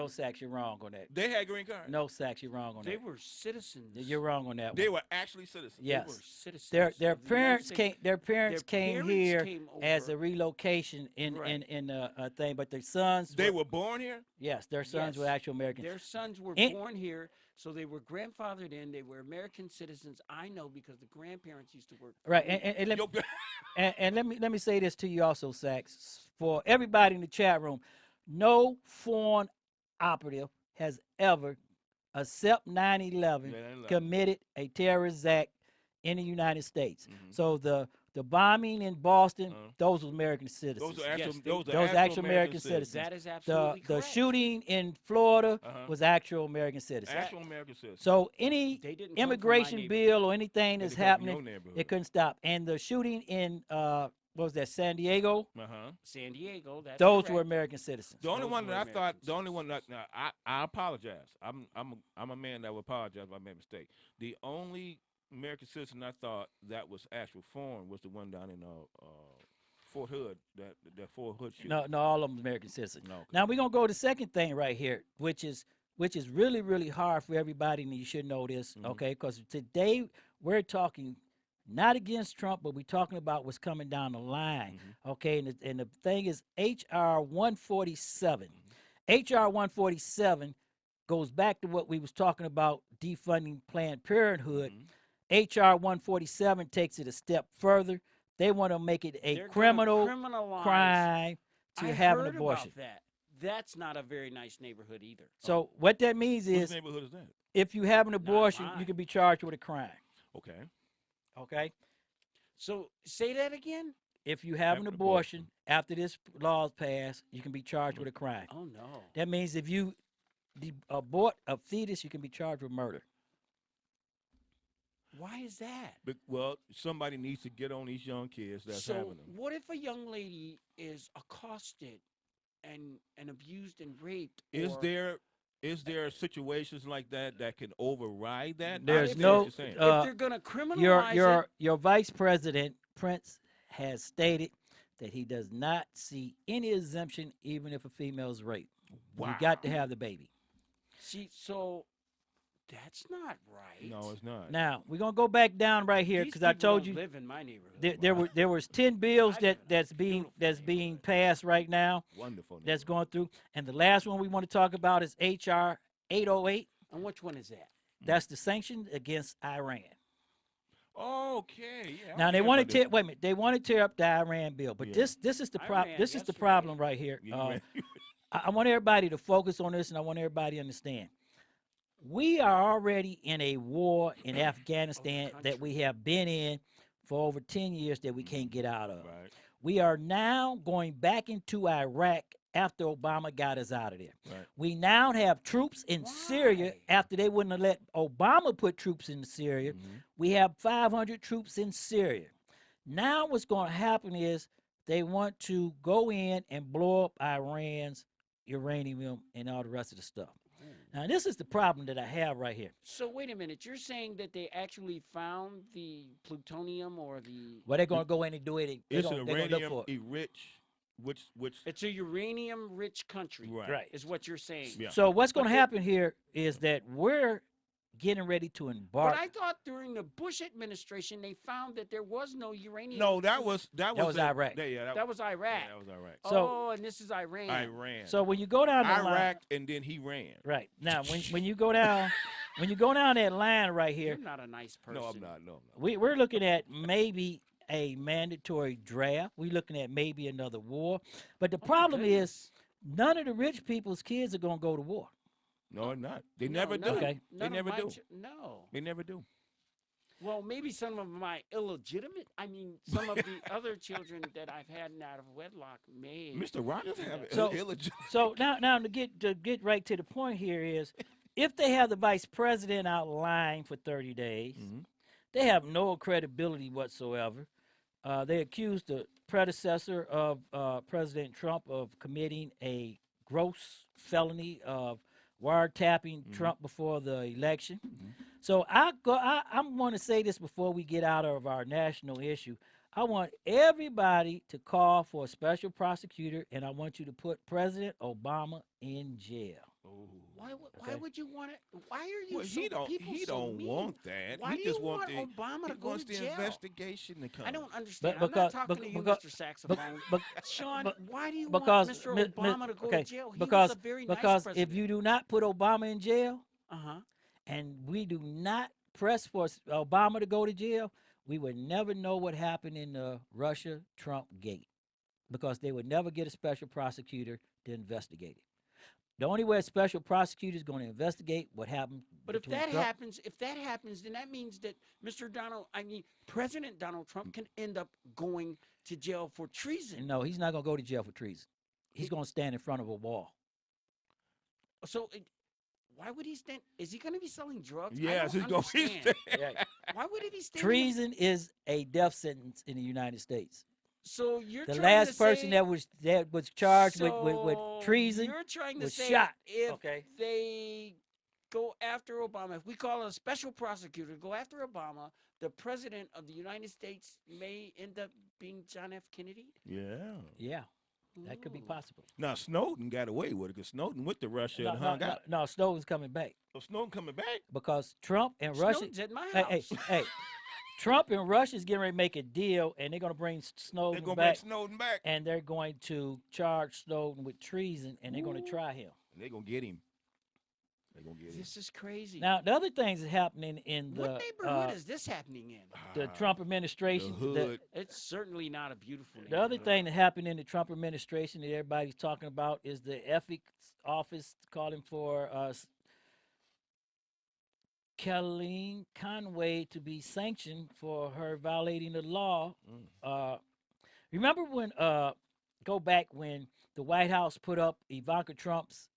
Sax, you're wrong on that. They had green cards. No, Sax, you're wrong on They that. were citizens. You're wrong on that They one. were actually citizens. They Yes. were citizens. Their of the United parents States. came. Their parents came here came as over. a relocation in Right. a thing, but their sons. They were born here. Yes, their sons were Yes. actual Americans. Their sons were In- born here, so they were grandfathered in. They were American citizens. I know because the grandparents used to work. for Right, me. and let, Yo, and let me say this to you also, Sax. For everybody in the chat room, no foreign operative has ever, except 9/11, 9/11. committed a terrorist act in the United States. Mhm. So the bombing in Boston, Uh-huh. those were American citizens. Those are actual. Yes, those are those actual American citizens. That is the absolutely the correct. shooting in Florida Uh-huh. was actual American citizens. Actual American citizens. So any They didn't come from my immigration neighborhood. bill or anything They that's come from happening, your neighborhood. it couldn't stop. And the shooting in what was that, San Diego? Uh-huh. San Diego. That's Those were correct. American citizens. The only Those one were that I thought, American the only one that now I apologize. I'm a man that will apologize if I made a mistake. The only American citizen I thought that was actual foreign was the one down in Fort Hood, that Fort Hood shooting. No, all of them American citizens. No, okay. Now we're gonna go to the second thing right here, which is really, really hard for everybody, and you should know this, Mhm. okay? Because today we're talking not against Trump, but we're talking about what's coming down the line, Mhm. okay? And the thing is HR 147. Mm-hmm. HR 147 goes back to what we was talking about defunding Planned Parenthood. Mhm. HR 147 takes it a step further. They want to make it a They're gonna criminal criminalize- crime to I have an heard abortion. About that. That's not a very nice neighborhood either. So what that means Which is, neighborhood is that? if you have an abortion, you mine. can be charged with a crime. Okay. Okay. So say that again. If you have Have an an abortion after this law is passed, you can be charged with a crime. Oh no. That means if you abort a fetus, you can be charged with murder. Why is that? Well, somebody needs to get on these young kids that's So having them. what if a young lady is accosted and abused and raped? Is or there situations like that can override that? I There's understand no what you're saying. if they're gonna criminalize your vice president Prince has stated that he does not see any exemption, even if a female is raped. You got to have the baby. so that's not right. No, it's not. Now we're gonna go back down right here These because I people told don't you live in my neighborhood. there was 10 bills I live in a that's being passed right now. Wonderful. That's neighborhood. going through. And the last one we want to talk about is HR 808. And which one is that? That's the sanction against Iran. Okay. Yeah. Now they want to tear. Wait a minute. They want to tear up the Iran bill, but Yeah. this is the Iran, This is the yesterday. problem right here. I want everybody to focus on this, and I want everybody to understand. We are already in a war in Afghanistan that we have been in for over 10 years that we can't get out of. Right. We are now going back into Iraq after Obama got us out of there. Right. We now have troops in Syria after they wouldn't have let Obama put troops in Syria. We have 500 troops in Syria. Now what's going to happen is they want to go in and blow up Iran's uranium and all the rest of the stuff. Now, this is the problem that I have right here. So wait a minute. You're saying that they actually found the plutonium or the? Well, they're going to go in and do it. It's an uranium rich, which it's a uranium-rich country, right? Is what you're saying. Yeah. So what's going to happen here is that we're getting ready to embark. But I thought during the Bush administration they found that there was no uranium. No, that was Iraq. That was Iraq. Yeah, that was Iraq. So, and this is Iran. So when you go down the Iraq, line, and then he ran. Right now, when you go down, when you go down that line right here, You're not a nice person. No, I'm not. No, I'm not. We're looking at maybe a mandatory draft. We're looking at maybe another war. But the problem is, none of the rich people's kids are going to go to war. No, not. They never do. Okay. They never do. No. They never do. Well, maybe some of my illegitimate, some of the other children that I've had out of wedlock may. Mr. Rogers have illegitimate. So now to get right to the point here is, if they have the vice president outlined for 30 days, they have no credibility whatsoever. They accused the predecessor of President Trump of committing a gross felony of wiretapping Trump before the election. So I want to say this before we get out of our national issue. I want everybody to call for a special prosecutor, and I want you to put President Obama in jail. Why would you want it? Why are you? Well, so, he don't mean? want that. Why he do just you want the, Obama to go wants to the jail? investigation to come. I don't understand. Because, I'm not talking to you, Mr. Saxophone. Sean, why do you want Mr. Obama to go to jail? He was a very nice president. If you do not put Obama in jail, uh-huh, and we do not press for Obama to go to jail, we would never know what happened in the Russia-Trump gate, because they would never get a special prosecutor to investigate it. The only way a special prosecutor is going to investigate what happened. But if that happens, then that means that President Donald Trump can end up going to jail for treason. No, he's not going to go to jail for treason. He's going to stand in front of a wall. So why would he stand? Is he going to be selling drugs? Yes, he's going to stand. Why would he be standing? Treason is a death sentence in the United States. So you're the trying last to person say, that was charged with treason you're trying to was say shot. If they go after Obama, if we call a special prosecutor go after Obama, the president of the United States may end up being John F. Kennedy? Yeah. That could be possible. Now, Snowden got away with it because Snowden went to Russia and hung out. No, Snowden's coming back. Oh, Snowden coming back? Because Trump and Russia. Snowden's at my house. Hey. Trump and Russia is getting ready to make a deal, and they're going to bring Snowden back. And they're going to charge Snowden with treason, and they're going to try him. And they're going to get him. This is crazy. Now, the other things that's happening in the what neighborhood is this happening in? The Trump administration. The hood. It's certainly not a beautiful neighborhood. The other thing that happened in the Trump administration that everybody's talking about is the ethics office calling for Kellyanne Conway to be sanctioned for her violating the law. Remember when go back when the White House put up Ivanka Trump's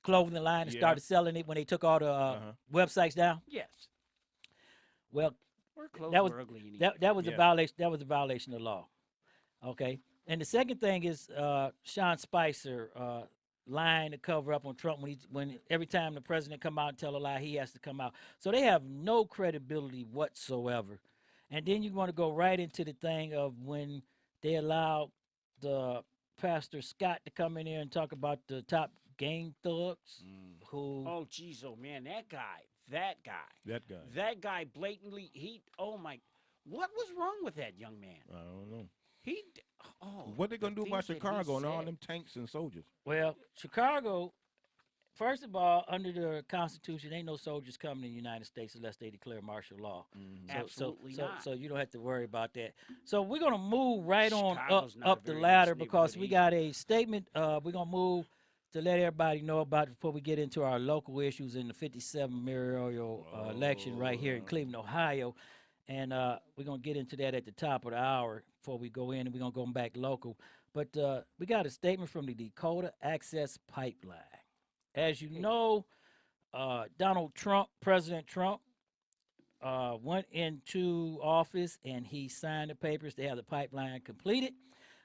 clothing line and started selling it when they took all the websites down? Yes. Well, that was a violation. That was a violation of the law. Okay. And the second thing is Sean Spicer lying to cover up on Trump when every time the president come out and tell a lie, he has to come out. So they have no credibility whatsoever. And then you want to go right into the thing of when they allowed the Pastor Scott to come in here and talk about the top gang thugs who. Oh, geez, oh man, that guy blatantly what was wrong with that young man? I don't know. Oh, what they gonna do about Chicago and all them tanks and soldiers? Well, Chicago, first of all, under the Constitution, ain't no soldiers coming to the United States unless they declare martial law. Absolutely not. So you don't have to worry about that. So we're gonna move right on Chicago's not a up the very ladder nice because we neighborhood got a statement. We're gonna move to let everybody know about it before we get into our local issues in the 57 mayoral election right here in Cleveland, Ohio. And we're going to get into that at the top of the hour before we go in, and we're going to go back local. But we got a statement from the Dakota Access Pipeline. As you know, Donald Trump, President Trump, went into office, and he signed the papers to have the pipeline completed.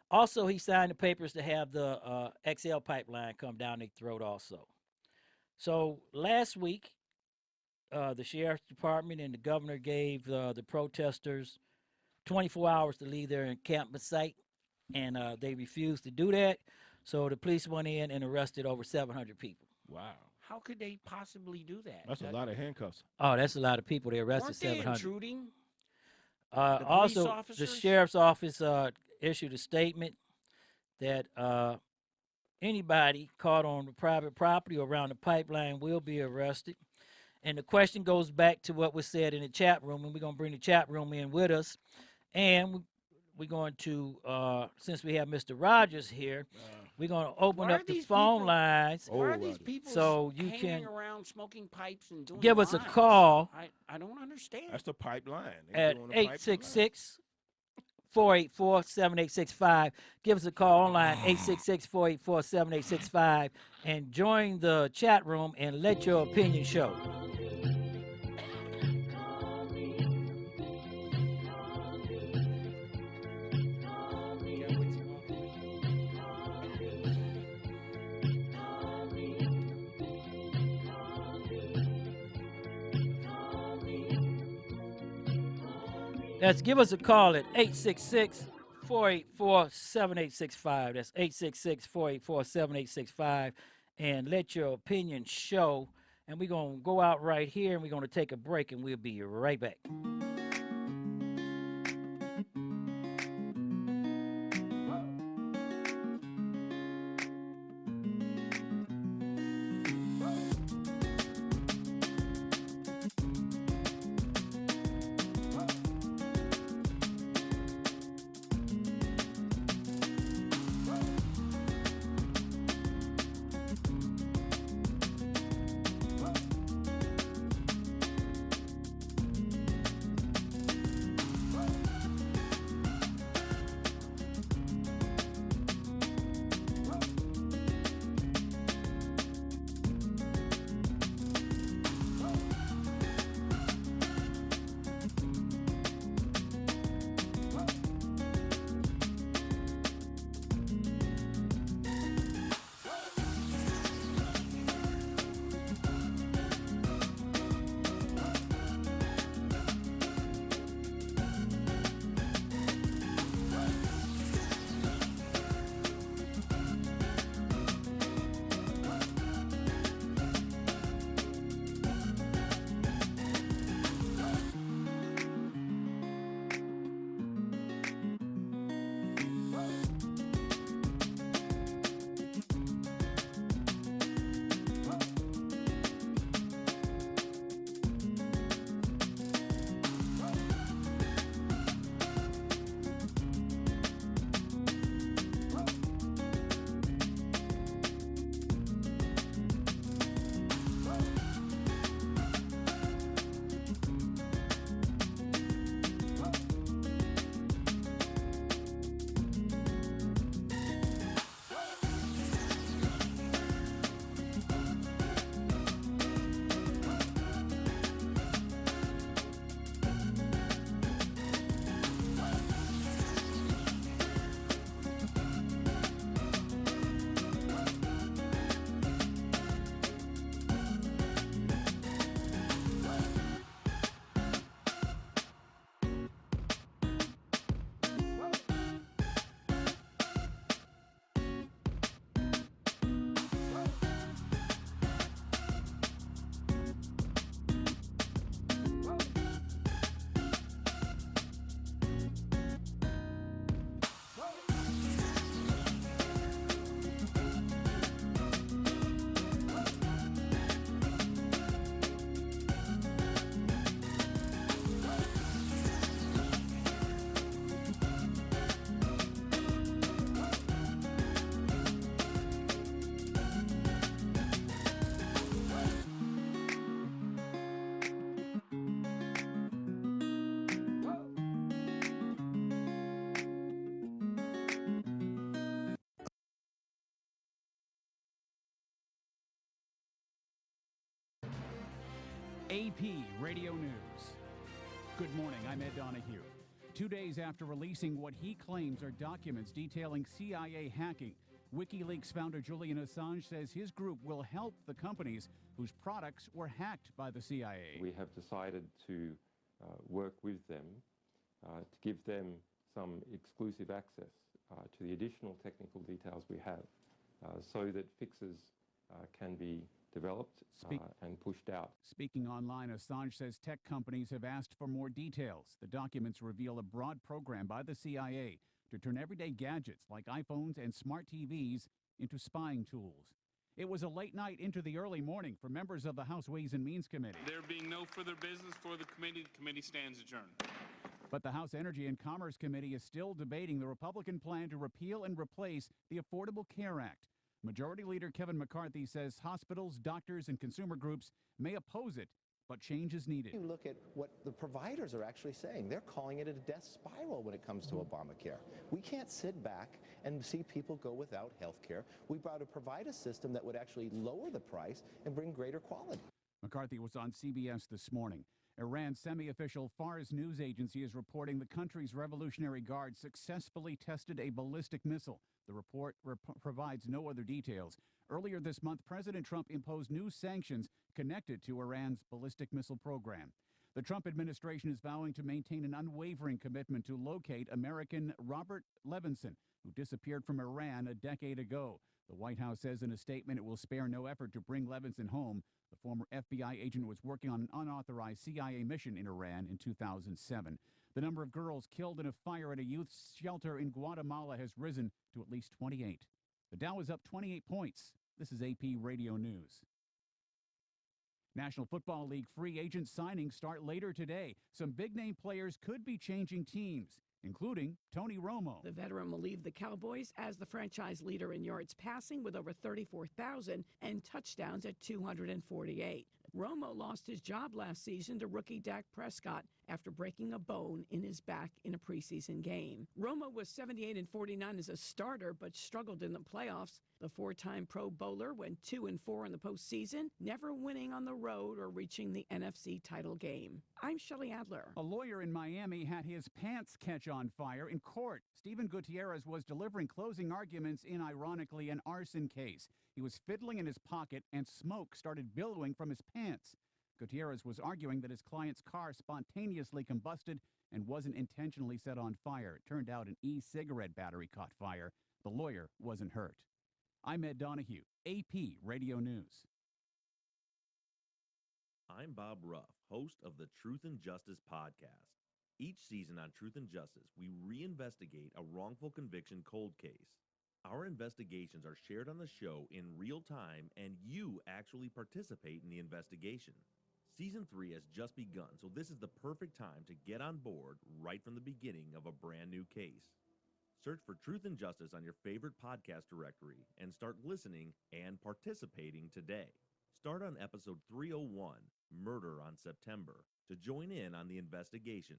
Also, he signed the papers to have the XL pipeline come down their throat also. So last week, the sheriff's department and the governor gave the protesters 24 hours to leave their encampment site, and they refused to do that. So the police went in and arrested over 700 people. Wow. How could they possibly do that? That's a lot of handcuffs. Oh, that's a lot of people. They arrested Weren't they 700. intruding? Also, the officers? sheriff's office issued a statement that anybody caught on the private property or around the pipeline will be arrested. And the question goes back to what was said in the chat room, and we're going to bring the chat room in with us. And we're going to, since we have Mr. Rogers here, we're going to open up the phone lines. Why are these people so you hanging can around smoking pipes and doing give us a lines? call I don't understand. That's the pipeline. at 866-484-7865. Give us a call online, 866-484-7865, and join the chat room and let your opinion show. That's give us a call at 866-484-7865. That's 866-484-7865, and let your opinion show. And we're going to go out right here, and we're going to take a break, and we'll be right back. AP Radio News. Good morning, I'm Ed Donahue. 2 days after releasing what he claims are documents detailing CIA hacking, WikiLeaks founder Julian Assange says his group will help the companies whose products were hacked by the CIA. We have decided to work with them to give them some exclusive access to the additional technical details we have so that fixes can be developed and pushed out. Speaking online, Assange says tech companies have asked for more details. The documents reveal a broad program by the CIA to turn everyday gadgets like iPhones and smart TVs into spying tools. It was a late night into the early morning for members of the House Ways and Means Committee. There being no further business for the committee stands adjourned. But the House Energy and Commerce Committee is still debating the Republican plan to repeal and replace the Affordable Care Act. Majority Leader Kevin McCarthy says hospitals, doctors, and consumer groups may oppose it, but change is needed. You look at what the providers are actually saying. They're calling it a death spiral when it comes to Obamacare. We can't sit back and see people go without health care. We brought to provide a system that would actually lower the price and bring greater quality. McCarthy was on CBS this morning. Iran's semi-official Fars news agency is reporting the country's Revolutionary Guard successfully tested a ballistic missile. The report provides no other details. Earlier this month, President Trump imposed new sanctions connected to Iran's ballistic missile program. The Trump administration is vowing to maintain an unwavering commitment to locate American Robert Levinson, who disappeared from Iran a decade ago. The White House says in a statement it will spare no effort to bring Levinson home. The former FBI agent was working on an unauthorized CIA mission in Iran in 2007. The number of girls killed in a fire at a youth shelter in Guatemala has risen to at least 28. The Dow is up 28 points. This is AP Radio News. National Football League free agent signings start later today. Some big-name players could be changing teams, including Tony Romo. The veteran will leave the Cowboys as the franchise leader in yards passing with over 34,000 and touchdowns at 248. Romo lost his job last season to rookie Dak Prescott after breaking a bone in his back in a preseason game. Romo was 78-49 as a starter, but struggled in the playoffs. The four-time Pro Bowler went 2-4 in the postseason, never winning on the road or reaching the NFC title game. I'm Shelley Adler. A lawyer in Miami had his pants catch on fire in court. Stephen Gutierrez was delivering closing arguments in, ironically, an arson case. He was fiddling in his pocket and smoke started billowing from his pants. Gutierrez was arguing that his client's car spontaneously combusted and wasn't intentionally set on fire. It turned out an e-cigarette battery caught fire. The lawyer wasn't hurt. I'm Ed Donahue, AP Radio News. I'm Bob Ruff, host of the Truth and Justice podcast. Each season on Truth and Justice, we reinvestigate a wrongful conviction cold case. Our investigations are shared on the show in real time, and you actually participate in the investigation. Season 3 has just begun, so this is the perfect time to get on board right from the beginning of a brand new case. Search for Truth and Justice on your favorite podcast directory and start listening and participating today. Start on episode 301, Murder on September, to join in on the investigation.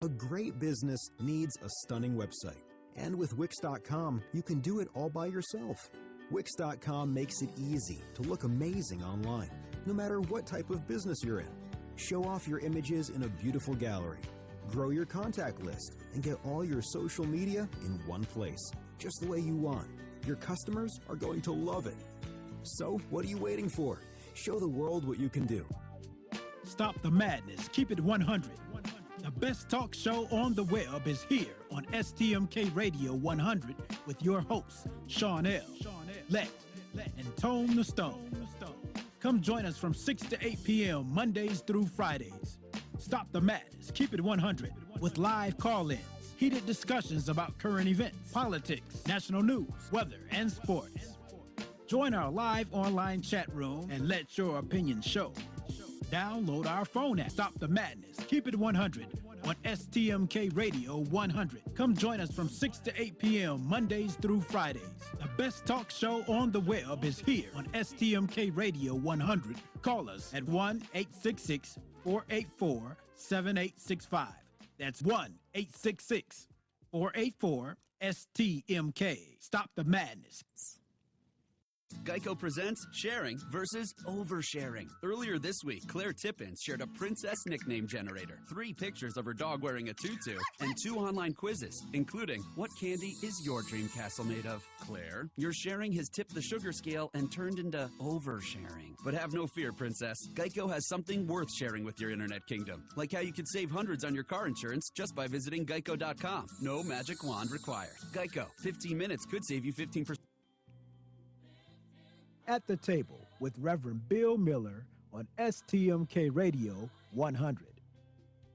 A great business needs a stunning website. And with Wix.com, you can do it all by yourself. Wix.com makes it easy to look amazing online, no matter what type of business you're in. Show off your images in a beautiful gallery. Grow your contact list and get all your social media in one place, just the way you want. Your customers are going to love it. So, what are you waiting for? Show the world what you can do. Stop the madness. Keep it 100. The best talk show on the web is here on STMK Radio 100 with your hosts, Sean L., Let, and Tone the Stone. Come join us from 6 to 8 p.m. Mondays through Fridays. Stop the madness. Keep it 100 with live call-ins, heated discussions about current events, politics, national news, weather, and sports. Join our live online chat room and let your opinion show. Download our phone app, Stop the Madness, Keep It 100 on STMK Radio 100. Come join us from 6 to 8 p.m. Mondays through Fridays. The best talk show on the web is here on STMK Radio 100. Call us at 1-866-484-7865. That's 1-866-484-7865. STMK. Stop the madness. Geico presents sharing versus oversharing. Earlier this week, Claire Tippins shared a princess nickname generator, 3 pictures of her dog wearing a tutu, and 2 online quizzes, including, what candy is your dream castle made of? Claire, your sharing has tipped the sugar scale and turned into oversharing. But have no fear, princess. Geico has something worth sharing with your internet kingdom, like how you could save hundreds on your car insurance just by visiting geico.com. No magic wand required. Geico, 15 minutes could save you 15%. At the Table with Reverend Bill Miller on STMK Radio 100.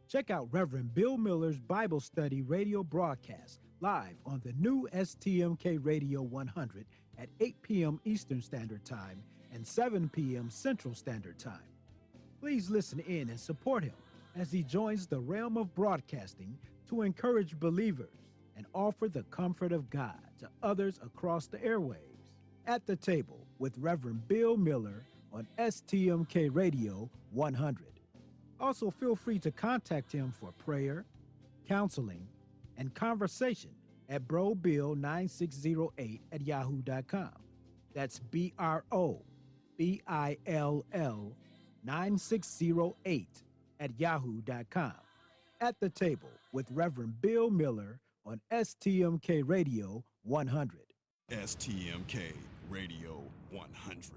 Check out Reverend Bill Miller's Bible study radio broadcast live on the new STMK Radio 100 at 8 p.m. Eastern Standard Time and 7 p.m. Central Standard Time. Please listen in and support him as he joins the realm of broadcasting to encourage believers and offer the comfort of God to others across the airwaves. At the Table with Reverend Bill Miller on STMK Radio 100. Also, feel free to contact him for prayer, counseling, and conversation at brobill9608@yahoo.com. That's BROBILL 9608@yahoo.com. At the Table with Reverend Bill Miller on STMK Radio 100. STMK Radio 100.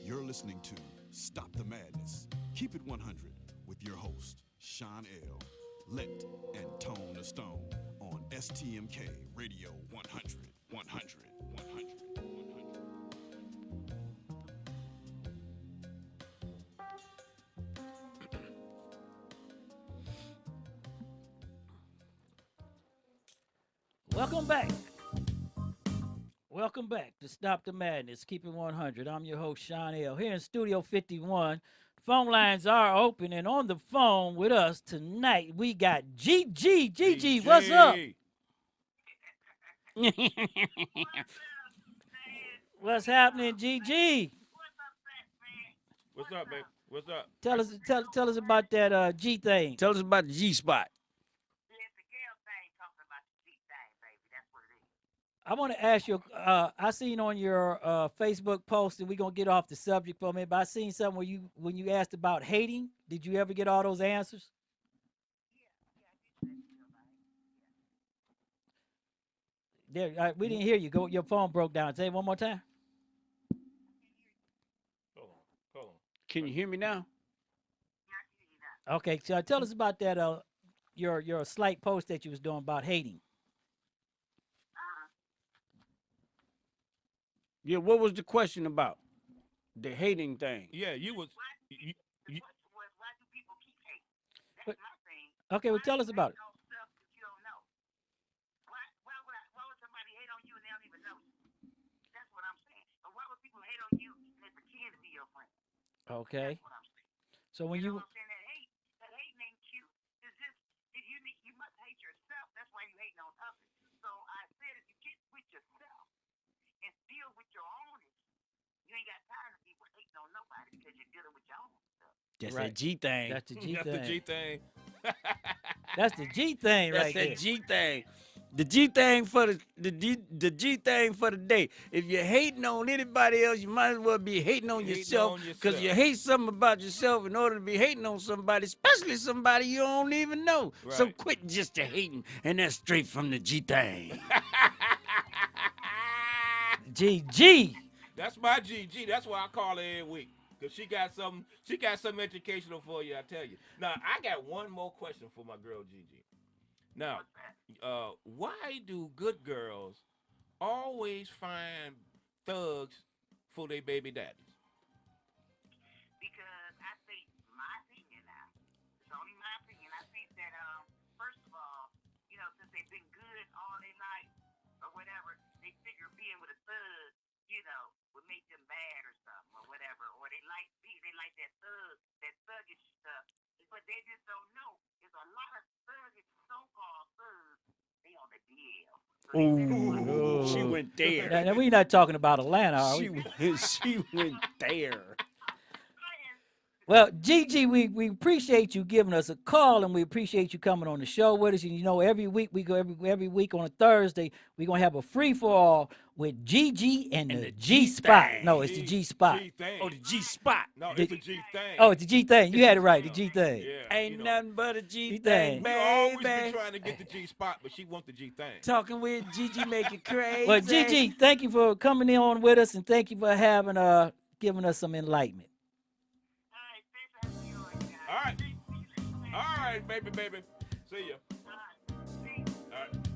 You're listening to Stop the Madness. Keep it 100 with your host, Sean L. Let and Tone the Stone on STMK Radio 100. Welcome back. Welcome back to Stop the Madness. Keep it 100. I'm your host, Sean L. Here in Studio 51. Phone lines are open, and on the phone with us tonight, we got GG. GG, what's up? What's happening, GG? What's up, babe? What's up? Tell us about that G thing. Tell us about the G spot. I want to ask you. I seen on your Facebook post, and we're gonna get off the subject for a minute. But I seen something where when you asked about hating. Did you ever get all those answers? There, we didn't hear you. Your phone broke down. Say it one more time. Hold on. Can you hear me now? Okay, so tell us about that. Your slight post that you was doing about hating. Yeah, what was the question about? The hating thing. Yeah, you was. Okay, well, tell us about it. Okay. So when you That's that G thing. That's the G That's thing. the G thing. That's the G thing That's right that there. G thing. The G thing for the G thing for the day. If you're hating on anybody else, you might as well be hating on yourself. Because you hate something about yourself in order to be hating on somebody, especially somebody you don't even know. Right. So quit just the hating. And that's straight from the G thing. GG. That's my GG. That's why I call her every week. Because she got something educational for you, I tell you. Now, I got one more question for my girl GG. Now, why do good girls always find thugs for their baby daddies? Ooh, she went there. Now, we're not talking about Atlanta, are She we? went there. Well, Gigi, we appreciate you giving us a call, and we appreciate you coming on the show with us. And you know, every week we go every week on a Thursday, we're gonna have a free for all with Gigi and the G spot. No, it's the G spot. Oh, the G spot. No, it's the G thing. Oh, it's the G thing. You had it right, the G thing. Yeah. Ain't nothing but a G thing. thing, We always be baby. trying to get the G spot, but she want the G thing. Talking with Gigi make it crazy. Well, Gigi, thank you for coming on with us, and thank you for having giving us some enlightenment. All right, baby. See ya. All right.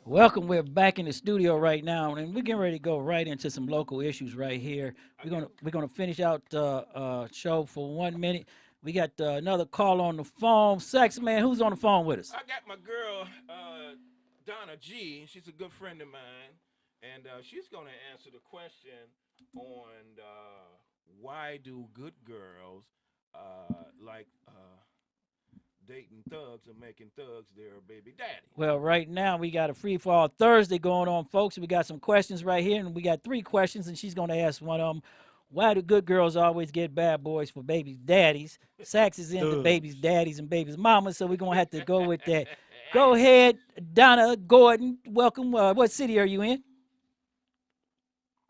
Welcome. We're back in the studio right now, and we're getting ready to go right into some local issues right here. We're gonna finish out the show for 1 minute. We got another call on the phone. Sex man, who's on the phone with us? I got my girl, Donna G. She's a good friend of mine, and she's going to answer the question on why do good girls like dating thugs and making thugs their baby daddy. Well, right now we got a free for all Thursday going on, folks. We got some questions right here, and we got 3 questions, and she's going to ask one of them. Why do good girls always get bad boys for baby daddies? Sax is into baby's daddies and baby's mamas, so we're going to have to go with that. Go ahead, Donna Gordon. Welcome. What city are you in?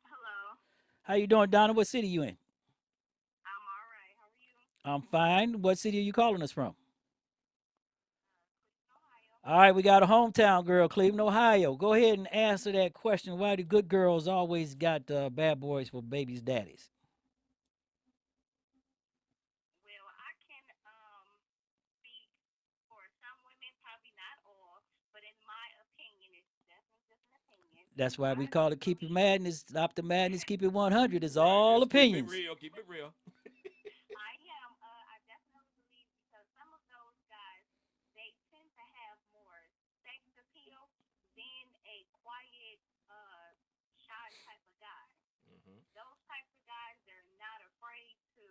Hello. How you doing, Donna? What city you in? I'm all right. How are you? I'm fine. What city are you calling us from? All right, we got a hometown girl, Cleveland, Ohio. Go ahead and answer that question. Why do good girls always got bad boys for baby's daddies? Well, I can speak for some women, probably not all, but in my opinion, it's definitely just an opinion. That's why we call it Keep It Madness, Stop the Madness, Keep It 100. It's all opinions. Keep it real. Keep it real. I am. I definitely believe because some of those guys, they tend to have more sex appeal than a quiet, shy type of guy. Those types of guys, they're not afraid to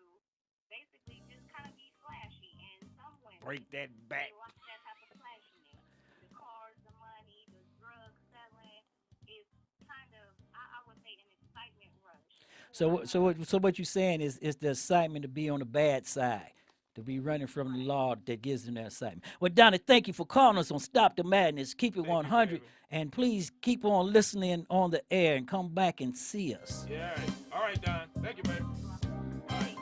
basically just kind of be flashy. And some women Break that back. they like that type of flashiness. The cars, the money, the drug selling is kind of, I would say, an excitement rush. So what you're saying is the excitement to be on the bad side, to be running from the law that gives them that excitement. Well, Donna, thank you for calling us on Stop the Madness, Keep It 100, and please keep on listening on the air and come back and see us. Yeah. All right, Don. Thank you, baby. All right.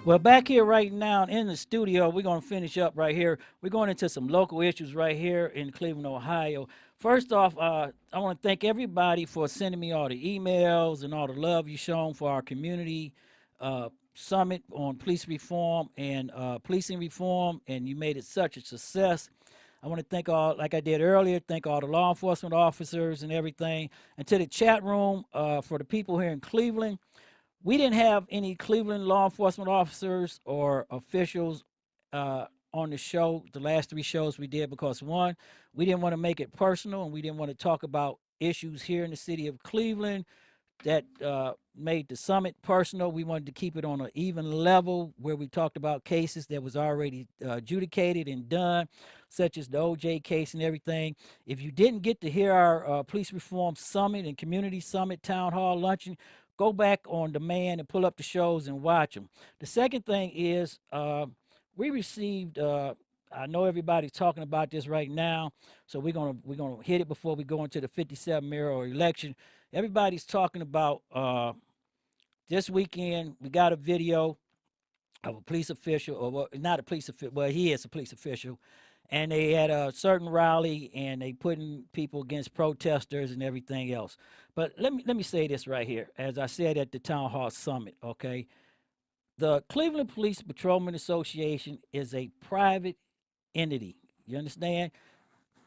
Well, back here right now in the studio, we're going to finish up right here. We're going into some local issues right here in Cleveland, Ohio. First off, I want to thank everybody for sending me all the emails and all the love you've shown for our community summit on police reform and policing reform, and you made it such a success. I want to thank all, like I did earlier, thank all the law enforcement officers and everything. And to the chat room for the people here in Cleveland. We didn't have any Cleveland law enforcement officers or officials on the show, the last 3 shows we did, because one, we didn't want to make it personal and we didn't want to talk about issues here in the city of Cleveland that made the summit personal. We wanted to keep it on an even level where we talked about cases that was already adjudicated and done, such as the OJ case and everything. If you didn't get to hear our police reform summit and community summit town hall luncheon, go back on demand and pull up the shows and watch them. The second thing is we received, I know everybody's talking about this right now, so we're gonna hit it before we go into the 57 mayoral election. Everybody's talking about this weekend. We got a video of a police official, or well, not a police official, well, he is a police official, and they had a certain rally and they putting people against protesters and everything else. But let me say this right here, as I said at the town hall summit, okay? The Cleveland Police Patrolman Association is a private entity. You understand?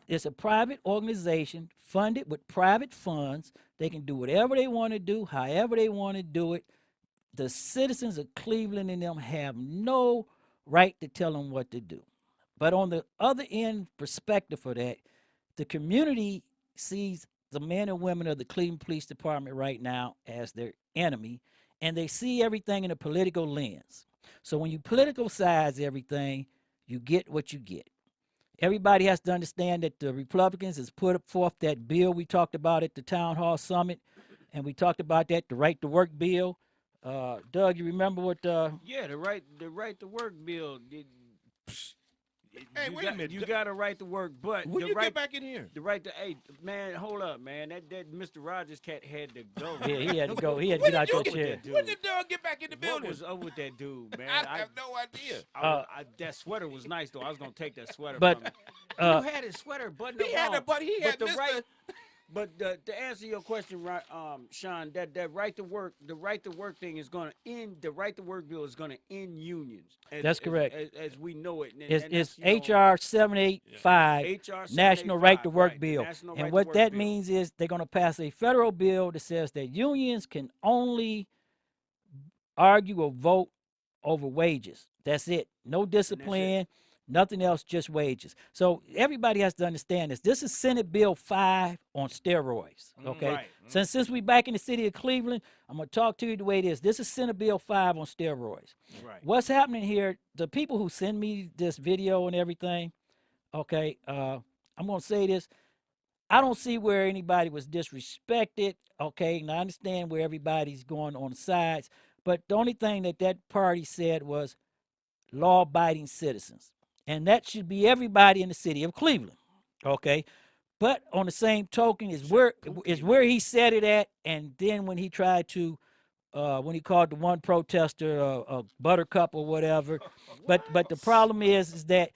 It's a private organization funded with private funds. They can do whatever they want to do, however they want to do it. The citizens of Cleveland and them have no right to tell them what to do. But on the other end perspective of that, the community sees the men and women of the Cleveland Police Department right now as their enemy, and they see everything in a political lens. So when you politicalize everything, you get what you get. Everybody has to understand that the Republicans has put forth that bill we talked about at the town hall summit, and we talked about that, the right to work bill. Doug, you remember what? Yeah, the right to work bill. Hey, wait a minute. You got a right to work, but When the you right get back in here? the right to man, hold up, man. That Mr. Rogers cat had to go. Yeah, he had to go. He had to When get out did you that get? chair. When did Doug get back in the What building? was up with that dude, man? I have no idea. That sweater was nice though. I was gonna take that sweater But, from him. uh, You had his sweater buttoned up He had wrong. a buddy. He had but the Mr. right. But to answer your question, right, Sean, that right to work, the right to work thing is going to end. The right to work bill is going to end unions. That's correct. As we know it. And It's that's, you know, HR 785, HR National Right to 785, Work right, the Bill. National And Right to what Work that Bill. means is they're going to pass a federal bill that says that unions can only argue or vote over wages. That's it. No discipline, nothing else, just wages. So everybody has to understand this. This is Senate Bill 5 on steroids. Okay. Right. Since we back in the city of Cleveland, I'm gonna talk to you the way it is. This is Senate Bill 5 on steroids. Right. What's happening here? The people who send me this video and everything, okay, I'm gonna say this. I don't see where anybody was disrespected, okay, and I understand where everybody's going on the sides, but the only thing that party said was law-abiding citizens, and that should be everybody in the city of Cleveland, okay? But on the same token is where he said it at, and then when he tried to, when he called the one protester a buttercup or whatever, but the problem is that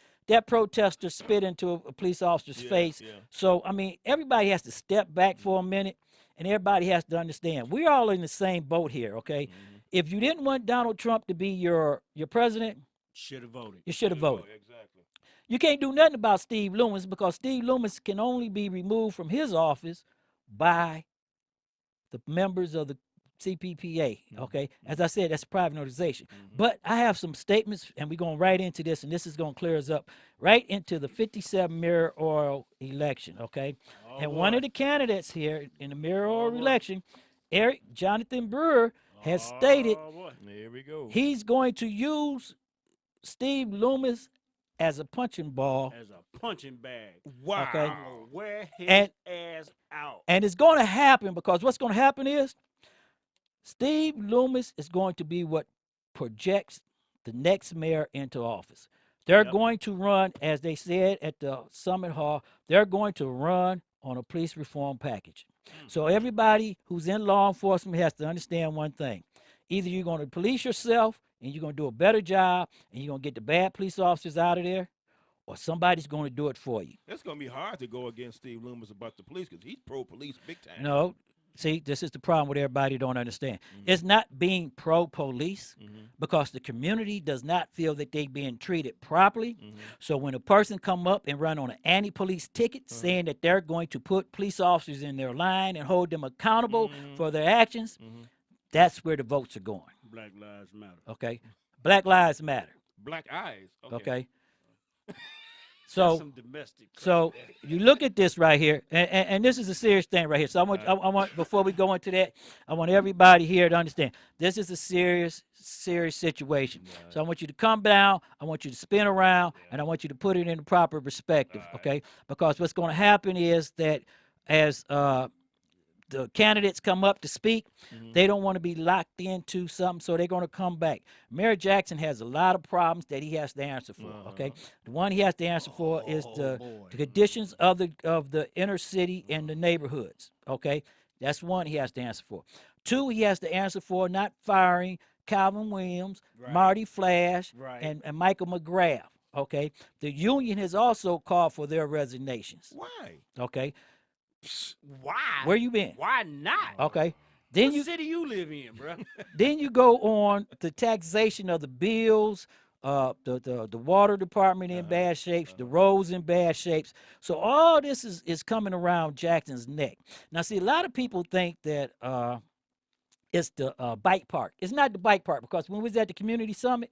protester spit into a police officer's face. Yeah. So I mean, everybody has to step back for a minute, and everybody has to understand we're all in the same boat here. Okay, if you didn't want Donald Trump to be your president, Should have voted. you should have voted. Exactly. You can't do nothing about Steve Loomis because Steve Loomis can only be removed from his office by the members of the CPPA. Okay, as I said, that's a private organization. But I have some statements, and we're going right into this, and this is going to clear us up right into the 57 mayoral election. Okay, and one of the candidates here in the mayoral election, Eric Jonathan Brewer, has stated There we go. he's going to use Steve Loomis as a punching ball. As a punching bag. Wow. Okay. I'm gonna wear his ass out. And it's going to happen because what's going to happen is Steve Loomis is going to be what projects the next mayor into office. They're going to run, as they said at the Summit Hall, they're going to run on a police reform package. So everybody who's in law enforcement has to understand one thing. Either you're going to police yourself and you're going to do a better job and you're going to get the bad police officers out of there, or somebody's going to do it for you. It's going to be hard to go against Steve Loomis about the police because he's pro-police big time. No. See, this is the problem with everybody don't understand. It's not being pro-police because the community does not feel that they're being treated properly. So when a person come up and run on an anti-police ticket saying that they're going to put police officers in their line and hold them accountable for their actions, that's where the votes are going. Black Lives Matter. Okay? Black Lives Matter. Black eyes. Okay? That's some domestic crap. So you look at this right here, and this is a serious thing right here. So I want before we go into that, I want everybody here to understand this is a serious situation. So I want you to come down, I want you to spin around, and I want you to put it in the proper perspective, okay? Because what's going to happen is that as the candidates come up to speak, they don't want to be locked into something, so they're going to come back. Mayor Jackson has a lot of problems that he has to answer for, okay? The one he has to answer for is the conditions of the inner city and the neighborhoods, okay? That's one he has to answer for. Two, he has to answer for not firing Calvin Williams, Marty Flash, and Michael McGrath, okay? The union has also called for their resignations. Why? Okay? Why? Where you been? Why not? Okay. Then What city you live in, bro? Then you go on the taxation of the bills, the water department in bad shapes, the roads in bad shapes. So all this is coming around Jackson's neck. Now, see, a lot of people think that it's the bike park. It's not the bike park because when we was at the community summit,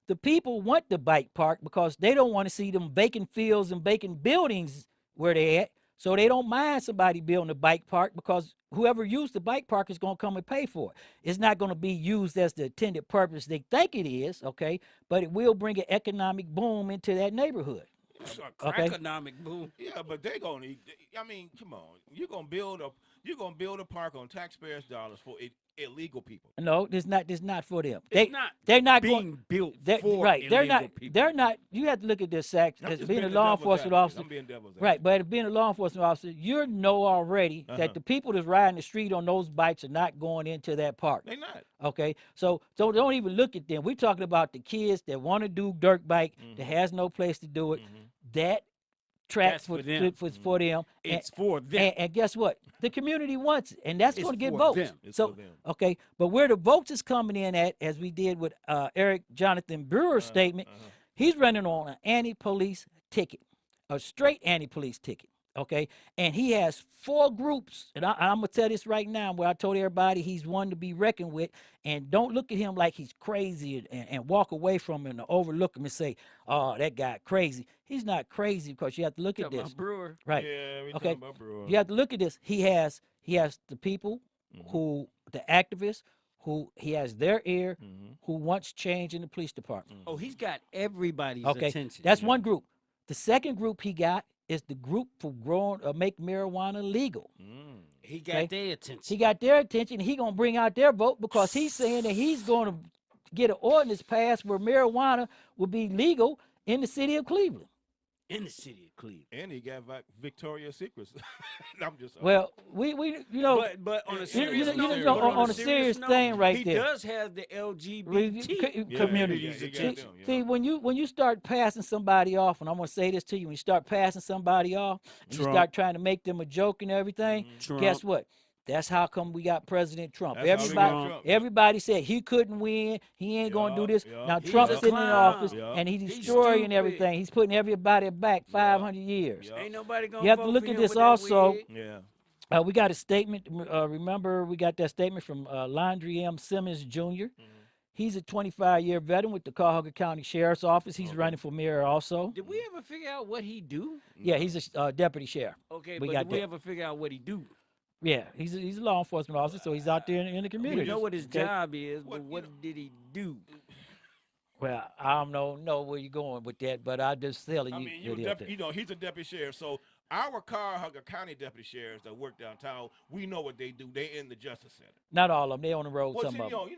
the people want the bike park because they don't want to see them vacant fields and vacant buildings where they at. So they don't mind somebody building a bike park because whoever used the bike park is going to come and pay for it. It's not going to be used as the intended purpose they think it is, okay? But it will bring an economic boom into that neighborhood. Economic boom. Yeah, but they're going to, I mean, come on. You're going to build You're gonna build a park on taxpayers' dollars for illegal people. No, this not for them. It's not They're not being built for right. They're illegal not. people. They're not. You have to look at this, Sax, I'm as just being a being the law devil's enforcement advocate. officer. I'm being devil's Right, but being a law enforcement officer, you know already Uh-huh. that the people that's riding the street on those bikes are not going into that park. They not. Okay, so don't even look at them. We're talking about the kids that want to do dirt bike that has no place to do it. That track That's for them. for them. It's for them. And guess what? The community wants it, and that's It's going to get for votes. them. It's So for them. okay, but where the votes is coming in at, as we did with Eric Jonathan Brewer's statement, he's running on an anti-police ticket, a straight anti-police ticket. Okay, and he has 4 groups, and I'm gonna tell this right now, where I told everybody he's one to be reckoned with, and don't look at him like he's crazy and walk away from him and overlook him and say, "Oh, that guy crazy." He's not crazy, because you have to look at Talking this. about Brewer. Right. Yeah, we Okay. talking about Brewer. You have to look at this. He has the people who, the activists who he has their ear, who wants change in the police department. Oh, he's got everybody's Okay, attention. that's one group. The second group he got is the group for make marijuana legal. He got Okay? their attention. He got their attention. He gonna bring out their vote, because he's saying that he's going to get an ordinance passed where marijuana will be legal in the city of Cleveland. In the city of Cleveland. And he got Victoria's Secrets. I'm just. Well, we you know, But on a you serious know, note, know, but on a serious note, thing right he there. does have the LGBT Communities. he got them, See, when you start passing somebody off, and I'm gonna say this to you, when you start passing somebody off, and you Trump. start trying to make them a joke and everything, Trump. guess what? That's how come we got President Trump. That's how we got Trump. Everybody said he couldn't win. He ain't gonna do this. Yeah. Now He's Trump's a sitting in clown. office Yeah. and he's He's destroying stupid. everything. He's putting everybody back 500 years. Yeah. Ain't nobody gonna You have vote to look for at him this with that also. wig. Yeah. We got a statement. Remember, we got that statement from Landry M. Simmons Jr. He's a 25-year veteran with the Cuyahoga County Sheriff's Office. He's running for mayor also. Did we ever figure out what he do? Yeah, he's a deputy sheriff. Okay, We but got did we that. ever figure out what he do? Yeah, he's a law enforcement officer, so he's out there in the community. We know what his okay? job is, but what did he do? Well, I don't know where you're going with that, but I just telling you. I mean, he's a deputy sheriff. So our Cuyahoga County deputy sheriffs that work downtown, we know what they do. They in the Justice Center. Not all of them. They on the road. Well, some see, of them.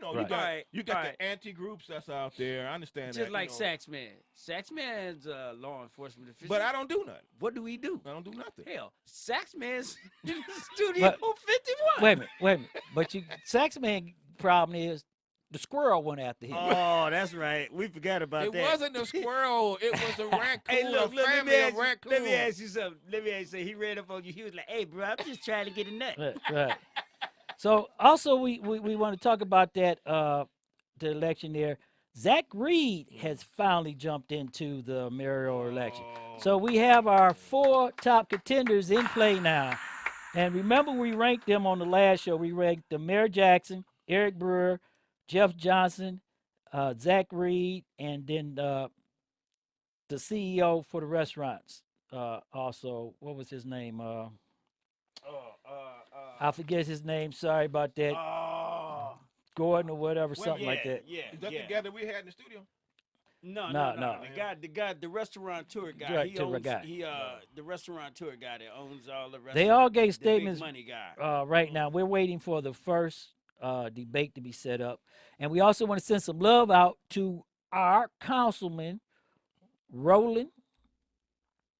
you got Right. the anti-groups that's out there. I understand Just that. like you know. Saxman. Saxman's law enforcement official. But I don't do nothing. What do we do? I don't do nothing. Hell, Saxman's in the studio 51. Wait a minute. But Saxman problem is the squirrel went after him. Oh, that's right. We forgot about It that. wasn't a squirrel. It was a raccoon. Hey, look, a let family me of ask you, raccoons. let me ask you something. Let me ask you something. He ran up on you. He was like, "Hey, bro, I'm just trying to get a nut." Right. So also we want to talk about that the election there. Zach Reed has finally jumped into the mayoral election. So we have our 4 top contenders in play now. And remember, we ranked them on the last show. We ranked the Mayor Jackson, Eric Brewer, Jeff Johnson, Zach Reed, and then the CEO for the restaurants. Also, what was his name? I forget his name. Sorry about that. Gordon or whatever, something like that. Yeah, Is that the guy that we had in the studio? No. No. The guy, the restaurateur guy. Right, He tour owns, guy. the restaurateur guy that owns all the restaurants. They all gave the statements big money guy. right now. We're waiting for the first debate to be set up. And we also want to send some love out to our councilman, Roland.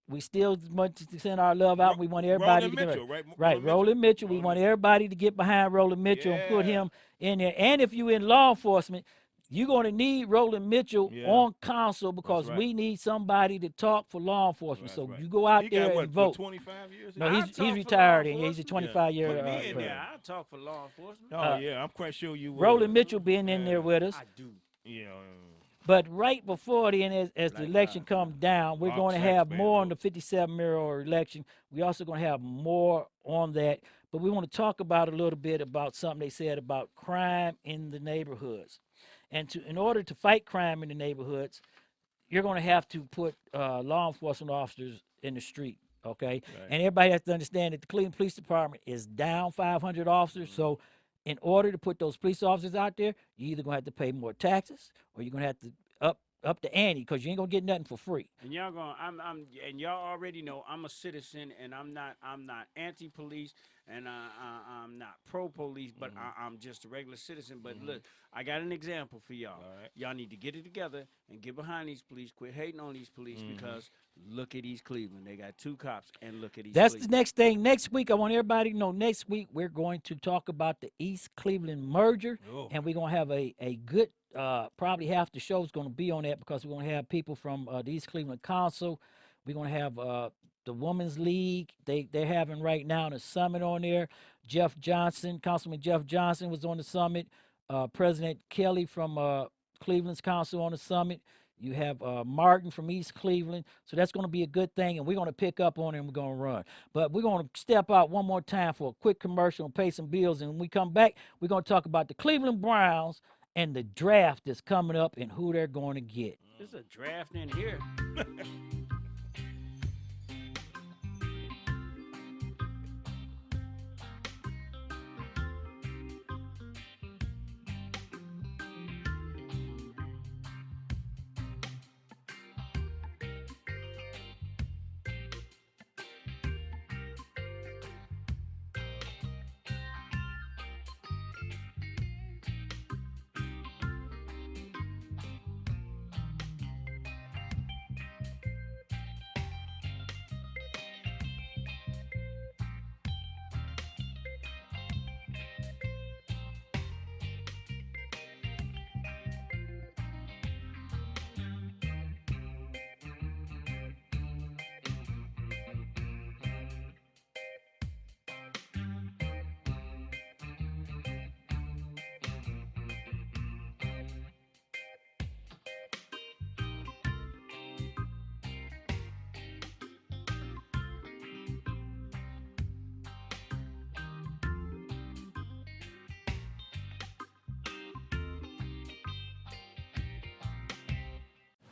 We still want to send our love out. We want everybody Roland to get Mitchell, right? Right, Roland Mitchell. We want everybody to get behind Roland Mitchell and put him in there. And if you're in law enforcement, you're going to need Roland Mitchell on council, because we need somebody to talk for law enforcement. So you go out He there got what, and vote. 25 years? No, I'll he's talk for retired, law and he's a enforcement. 25-year. Put me in there. I'll talk for law enforcement. Oh, yeah, I'm quite sure you will. Roland Mitchell being in there with us. I do. Yeah. But right before then, as the election comes down, we're going to have more on the 57 mayoral election. We're also going to have more on that. But we want to talk about a little bit about something they said about crime in the neighborhoods. And in order to fight crime in the neighborhoods, you're going to have to put law enforcement officers in the street, okay? Right. And everybody has to understand that the Cleveland Police Department is down 500 officers. So in order to put those police officers out there, you're either going to have to pay more taxes, or you're going to have to up the ante because you ain't gonna get nothing for free. And y'all going, and y'all already know I'm a citizen, and I'm not anti-police, and I'm not pro-police, but I'm just a regular citizen. But look, I got an example for y'all. Y'all need to get it together and get behind these police. Quit hating on these police because look at East Cleveland. They got 2 cops, and look at East That's Cleveland. the next thing. Next week, I want everybody to know. Next week, we're going to talk about the East Cleveland merger, and we're gonna have a good. Probably half the show is going to be on that because we're going to have people from the East Cleveland Council. We're going to have the Women's League. They're having right now the summit on there. Jeff Johnson, Councilman Jeff Johnson was on the summit. President Kelly from Cleveland's Council on the summit. You have Martin from East Cleveland. So that's going to be a good thing, and we're going to pick up on it and we're going to run. But we're going to step out one more time for a quick commercial and pay some bills. And when we come back, we're going to talk about the Cleveland Browns and the draft that's coming up and who they're going to get. There's a draft in here.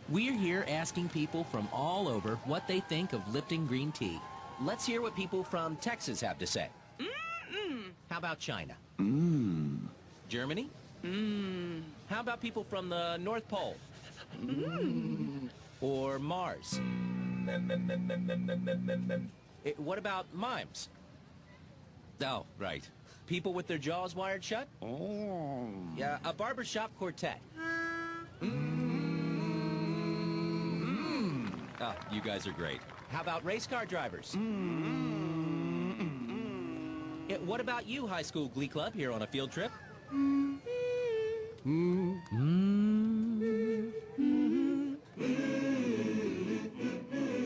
We're here asking people from all over what they think of Lipton green tea. Let's hear what people from Texas have to say. How about China? Germany? How about people from the North Pole? Or Mars? What about mimes? Oh, right. People with their jaws wired shut? Oh. Yeah, a barbershop quartet. Oh, you guys are great. How about race car drivers? What about you, high school glee club, here on a field trip?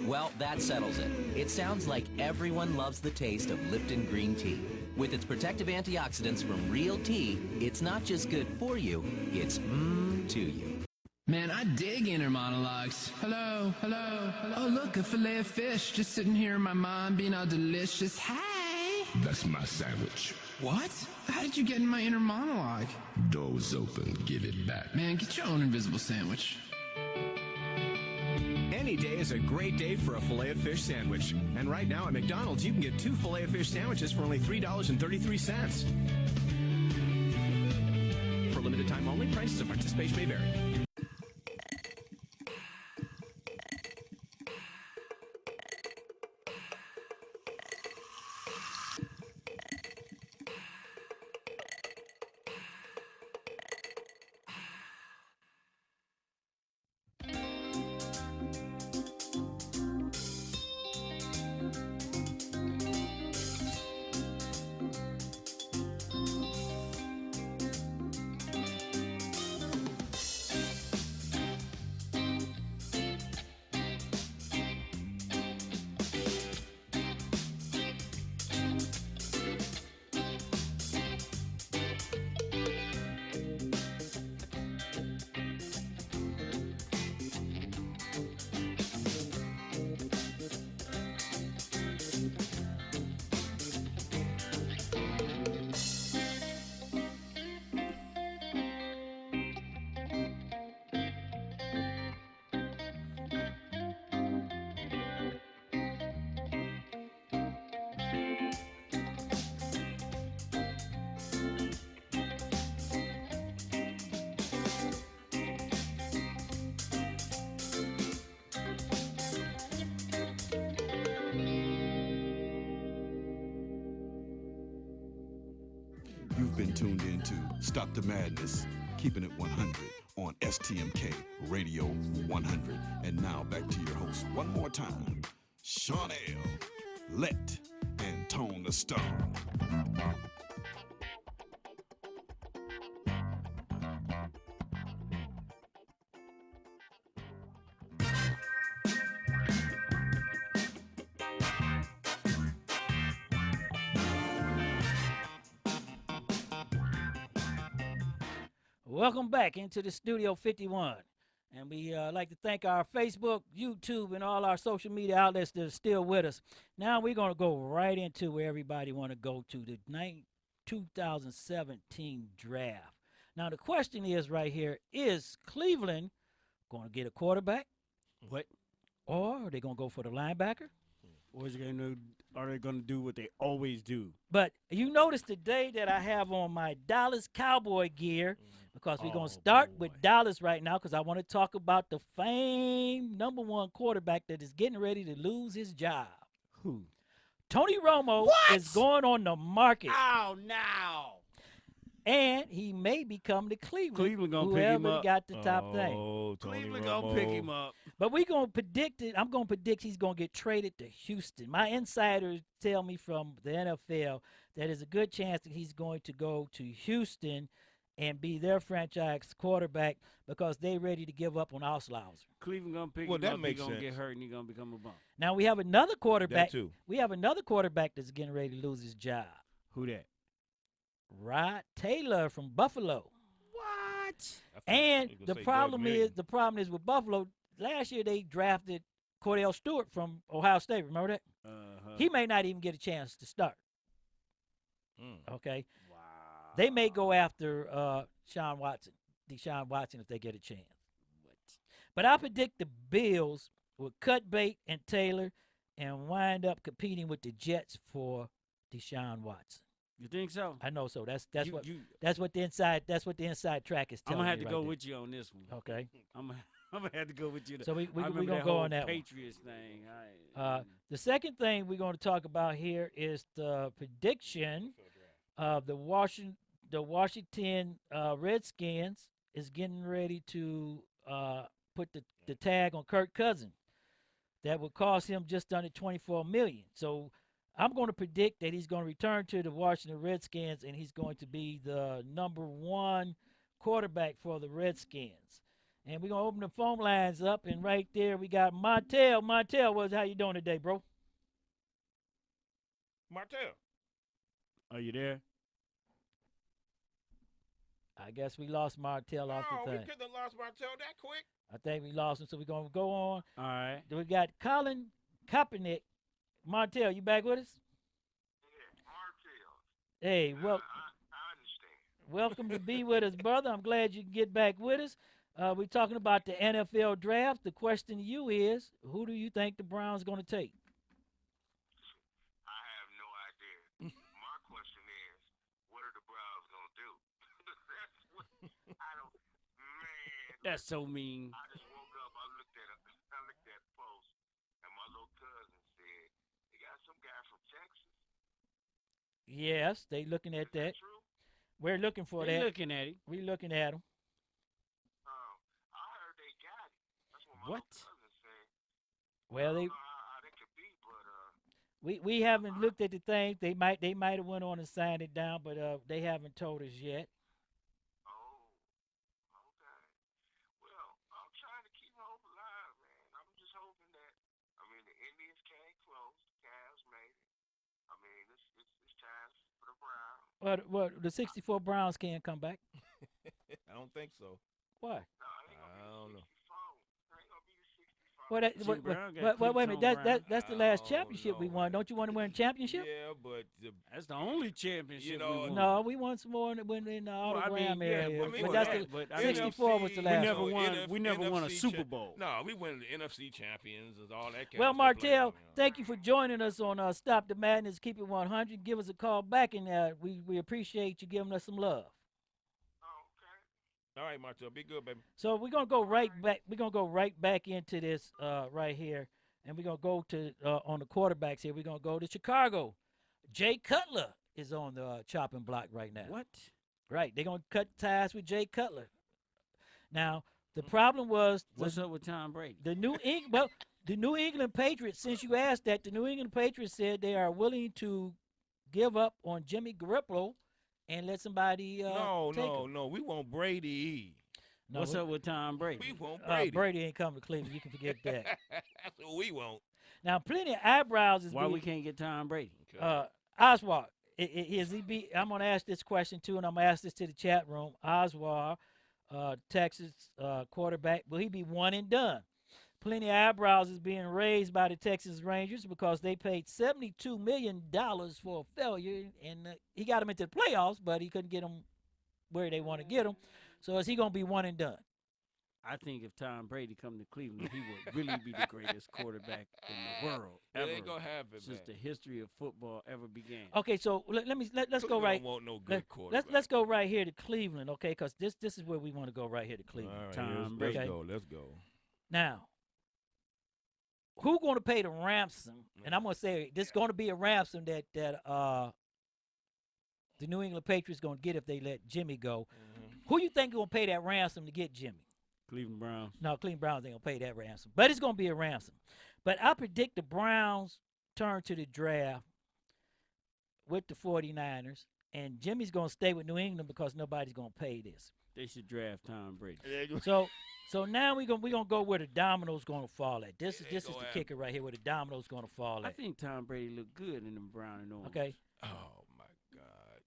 Well, that settles it. It sounds like everyone loves the taste of Lipton green tea. With its protective antioxidants from real tea, it's not just good for you, it's to you. Man, I dig inner monologues. Hello, hello, hello. Oh, look, a fillet of fish just sitting here in my mind being all delicious. Hey! That's my sandwich. What? How did you get in my inner monologue? Door's open, give it back. Man, get your own invisible sandwich. Any day is a great day for a filet of fish sandwich. And right now at McDonald's, you can get 2 filet of fish sandwiches for only $3.33. For limited time only, prices and participation may vary. You've been tuned in to Stop the Madness, keeping it 100 on STMK Radio 100. And now back to your host one more time, Sean L., Let, and Tone the Stone. Welcome back into the Studio 51. And we like to thank our Facebook, YouTube, and all our social media outlets that are still with us. Now we're going to go right into where everybody want to go to, the 2017 draft. Now the question is right here, is Cleveland going to get a quarterback? What? Or are they going to go for the linebacker? Or are they going to do what they always do? But you notice today that I have on my Dallas Cowboy gear, because we're going to start with Dallas right now, because I want to talk about the famed #1 quarterback that is getting ready to lose his job. Who? Tony Romo is going on the market. Oh, now. And he may become the Cleveland gonna pick him whoever up. got the top thing. Oh, Cleveland gonna pick him up. But we're going to predict it. I'm going to predict he's going to get traded to Houston. My insiders tell me from the NFL that there's a good chance that he's going to go to Houston and be their franchise quarterback because they're ready to give up on Auslauser. Cleveland gonna pick Well, him that up. makes He's gonna sense. get hurt and he's gonna become a bum. Now we have another quarterback. That too. We have another quarterback that's getting ready to lose his job. Who that? Rod Taylor from Buffalo. What? And the problem is with Buffalo. Last year they drafted Cordell Stewart from Ohio State. Remember that? He may not even get a chance to start. Okay. Wow. They may go after Deshaun Watson, if they get a chance. But I predict the Bills will cut bait and Taylor and wind up competing with the Jets for Deshaun Watson. You think so? I know so. That's what the inside track is I'm telling me. gonna have to right go there. with you on this one. Okay. I'm gonna have to go with you. So we I remember gonna that go whole on that one. Patriots thing. The second thing we're going to talk about here is the prediction of the Washington Redskins is getting ready to put the tag on Kirk Cousins. That would cost him just under $24 million. So I'm going to predict that he's going to return to the Washington Redskins and he's going to be the #1 quarterback for the Redskins. And we're going to open the phone lines up, and right there we got Martell. Martell, how you doing today, bro? Martell. Are you there? I guess we lost Martell off the we thing. couldn't have lost Martell that quick. I think we lost him, so we're going to go on. All right. Then we got Colin Kaepernick. Martell, you back with us? Yeah, Martell. Hey, well, I understand. Welcome to be with us, brother. I'm glad you can get back with us. We're talking about the NFL draft. The question to you is, who do you think the Browns going to take? I have no idea. My question is, what are the Browns going to do? That's what I don't, man. That's so mean. I just woke up, I looked at the post, and my little cousin said, they got some guy from Texas. Yes, they looking at that. True? We're looking for They that. looking at him. We're looking at him. I heard they got it. That's what my What? little cousin said. Well, I they don't know how that could be, but we haven't looked at the thing. They might have went on and signed it down, but they haven't told us yet. well, I'm trying to keep hope alive, man. I'm just hoping that, the Indians came close, the Cavs made it. It's time for the Browns. Well, the 64 Browns can't come back. I don't think so. Why? I don't know. Well, wait a minute. That's the last championship we won. Don't you want to win a championship? Yeah, but that's the only championship we won. No, we won some more in the autogram area. but 64 was the last one. We never won a Super Bowl. No, we won the NFC champions and all that kind Well, of stuff. Martell, thank you for joining us on Stop the Madness, Keep It 100. Give us a call back, and we appreciate you giving us some love. All right, Martell, be good, baby. So we're gonna go right back. We're gonna go right back into this right here, and we're gonna go to on the quarterbacks here. We're gonna go to Chicago. Jay Cutler is on the chopping block right now. What? Right. They're going to cut ties with Jay Cutler. Now, the problem was What's up with Tom Brady? the New England Patriots, since you asked that, the New England Patriots said they are willing to give up on Jimmy Garoppolo and let somebody take him. No. We want Brady. No, What's up with Tom Brady? We want Brady. Brady ain't coming to Cleveland. You can forget that. That's what we want. Now, plenty of eyebrows is Why we can't get Tom Brady? Oswald, is he be? I'm going to ask this question too, and I'm going to ask this to the chat room. Oswald, Texas quarterback, will he be one and done? Plenty of eyebrows is being raised by the Texas Rangers because they paid $72 million for a failure, and he got them into the playoffs, but he couldn't get them where they want to get them. So is he going to be one and done? I think if Tom Brady come to Cleveland, he would really be the greatest quarterback in the world ever. They ain't gonna happen, since the history of football ever began. Okay, so let's go right. Don't want no good quarterback. Let's go right here to Cleveland, okay? Because this is where we want to go right here to Cleveland. All right, Tom Brady. Let's go. Now, who going to pay the ransom? And I'm going to say this is going to be a ransom that the New England Patriots going to get if they let Jimmy go. Who you think going to pay that ransom to get Jimmy? Cleveland Browns. No, Cleveland Browns ain't going to pay that ransom. But it's going to be a ransom. But I predict the Browns turn to the draft with the 49ers, and Jimmy's going to stay with New England because nobody's going to pay this. They should draft Tom Brady. So now we're gonna go where the dominoes gonna fall at. This is the kicker right here, where the dominoes gonna fall at. I think Tom Brady looked good in the brown and orange. Okay. Oh my God.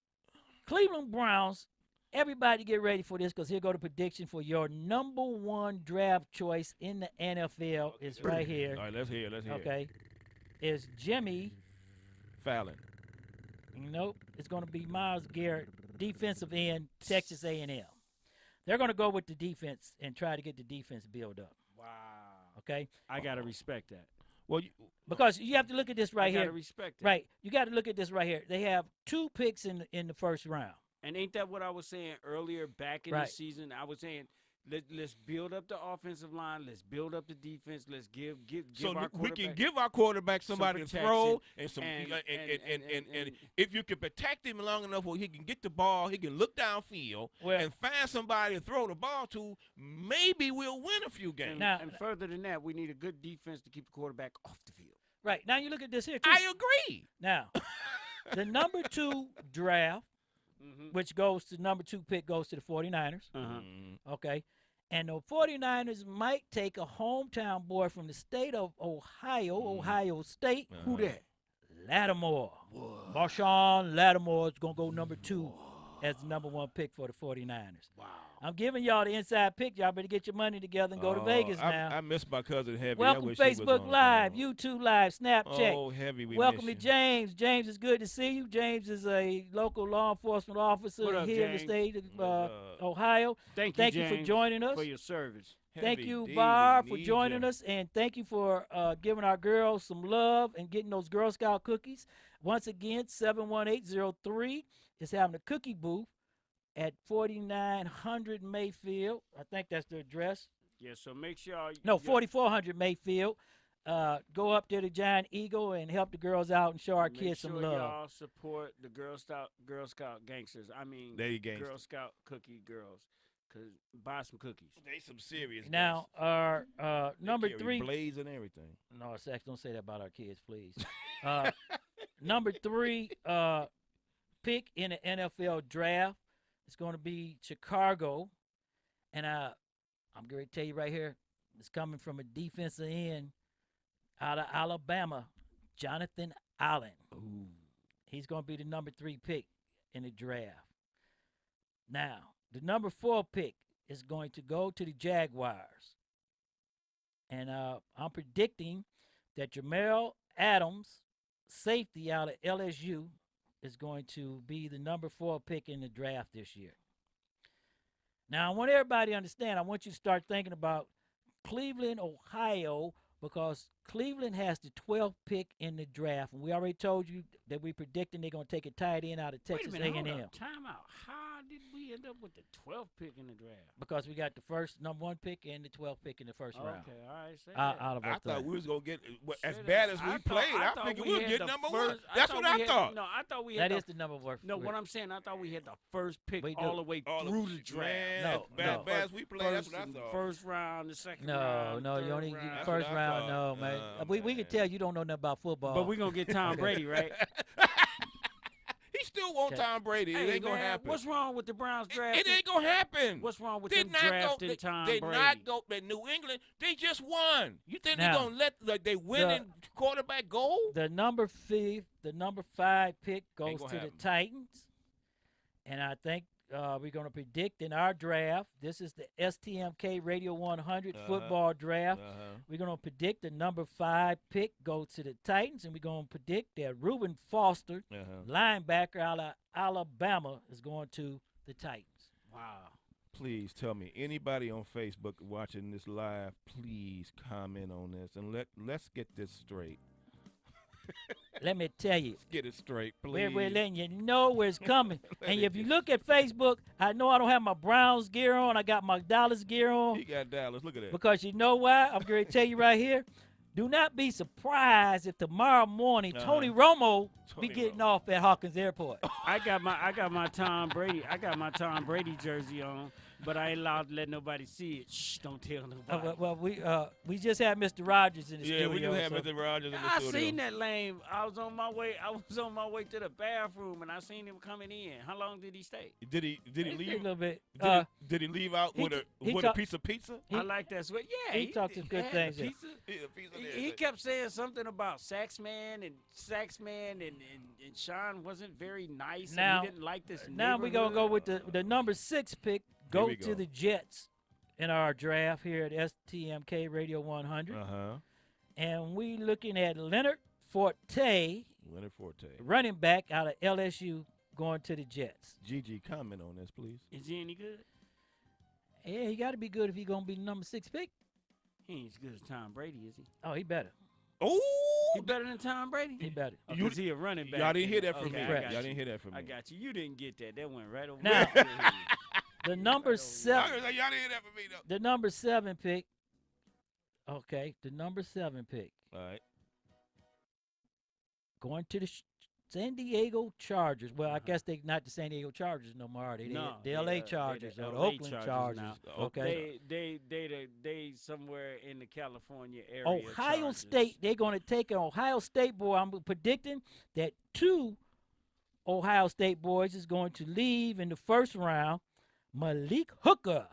Cleveland Browns. Everybody get ready for this because here go the prediction for your number one draft choice in the NFL. It's right here. All right, let's hear. Okay. Is Jimmy Fallon. Nope. It's gonna be Myles Garrett, defensive end, Texas A&M. They're going to go with the defense and try to get the defense built up. Wow. Okay? I got to respect that. Well, because you have to look at this right here. I got to respect that. Right. You got to look at this right here. They have 2 picks in the first round. And ain't that what I was saying earlier back in the season? I was saying let's build up the offensive line. Let's build up the defense. Let's give so our we can give our quarterback somebody to throw and some and if you can protect him long enough where he can get the ball, he can look downfield and find somebody to throw the ball to, maybe we'll win a few games. And further than that, we need a good defense to keep the quarterback off the field. Right. Now you look at this here too. I agree. Now, the number 2 draft, which goes to number 2 pick, goes to the 49ers. Okay. And the 49ers might take a hometown boy from the state of Ohio State. Who that? Lattimore. Marshawn Lattimore is going to go number 2 as the number 1 pick for the 49ers. Wow. I'm giving y'all the inside pick. Y'all better get your money together and go to Vegas now. I miss my cousin Heavy. Welcome I wish Facebook Live, YouTube Live, Snapchat. Oh, Heavy, welcome to James. James, it's good to see you. James is a local law enforcement officer here in the state of Ohio. Thank you for James, joining us. for your service. Thank Heavy you, D, Barb, we for need joining ya. us, and thank you for giving our girls some love and getting those Girl Scout cookies. Once again, 71803 is having a cookie booth at 4900 Mayfield. I think that's the address. Yeah, so make sure. 4400 Mayfield. Go up there to Giant Eagle and help the girls out and show our kids some love. Y'all support the Girl Scout gangsters. I mean, Girl Scout cookie girls. Cause buy some cookies. They some serious. Now our number 3 blades and everything. No, sex. Don't say that about our kids, please. Number 3 pick in the NFL draft is going to be Chicago, and I'm going to tell you right here, it's coming from a defensive end out of Alabama, Jonathan Allen. Ooh. He's going to be the number 3 pick in the draft. Now, the number 4 pick is going to go to the Jaguars. And I'm predicting that Jamal Adams, safety out of LSU, is going to be the number 4 pick in the draft this year. Now, I want everybody to understand, I want you to start thinking about Cleveland, Ohio, because Cleveland has the 12th pick in the draft, and we already told you that we predicting they're going to take a tight end out of Wait a Texas minute, A&M. hold up. Time out. How did we end up with the 12th pick in the draft? Because we got the first number 1 pick and the 12th pick in the first round. Okay, all right. Say Out that. of I our thought thing. we was gonna get as Say bad that. as we played. I figured we would had get the number first- one. That's thought what I we had- thought. No, I thought we had That is the number one. No, what I'm saying, I thought we had the first pick We all do. the way All through of- the draft. Man, No, as bad as we played, that's what I thought. First round, the second No, round. no, third you only round. first what I round. thought. No, man. We can tell you don't know nothing about football. But we're going to get Tom Brady, right? He still want Tom Brady. It Hey, ain't gonna man, happen. What's wrong with the Browns draft? It ain't gonna happen. What's wrong with Did them not go. drafting Tom They Brady? not go. They New England. They just won. You think Now, they're gonna let they winning quarterback go? The number 5 pick goes gonna to the happen. Titans, and I think we're going to predict in our draft. This is the STMK Radio 100 football draft. We're going to predict the number 5 pick goes to the Titans, and we're going to predict that Reuben Foster, linebacker out of Alabama, is going to the Titans. Wow. Please tell me, anybody on Facebook watching this live, please comment on this and let's get this straight. Let me tell you. Let's get it straight, please. We're letting you know where it's coming. And if you look at Facebook, I know I don't have my Browns gear on. I got my Dallas gear on. He got Dallas. Look at that. Because you know why? I'm going to tell you right here. Do not be surprised if tomorrow morning Tony Romo be getting off at Hawkins Airport. I got my Tom Brady jersey on, but I ain't allowed to let nobody see it. Shh, don't tell nobody. We just had Mr. Rogers in the studio. Yeah, we do have Mr. Rogers in the I studio. seen that lame. I was on my way to the bathroom and I seen him coming in. How long did he stay? Did he leave a little bit? Did he leave out with a piece of pizza? I like that sweat. Yeah, he talked some good things. Pizza. He kept saying something about Saxman and Sean wasn't very nice. Now, and he didn't like this. Now we're gonna go with the number 6 pick. Go to the Jets in our draft here at STMK Radio 100. And we looking at Leonard Forte. Running back out of LSU going to the Jets. Gigi, comment on this, please. Is he any good? Yeah, he got to be good if he's going to be the number 6 pick. He ain't as good as Tom Brady, is he? Oh, he better. Oh, he better than Tom Brady? He better. Because he a running back. Y'all didn't hear that from me. Okay, Y'all didn't hear that from me. I got you. You didn't get that. That went right over Now, my head. the number 7. Y'all didn't hear that from me, though. The number 7 pick. Okay, the number 7 pick. All right. Going to the San Diego Chargers. Well, I guess they not the San Diego Chargers no more. Are they? No, the LA Chargers or the LA Oakland Chargers. now. Okay. They somewhere in the California area. Ohio Chargers. State. They're going to take an Ohio State boy. I'm predicting that 2 Ohio State boys is going to leave in the first round. Malik Hooker.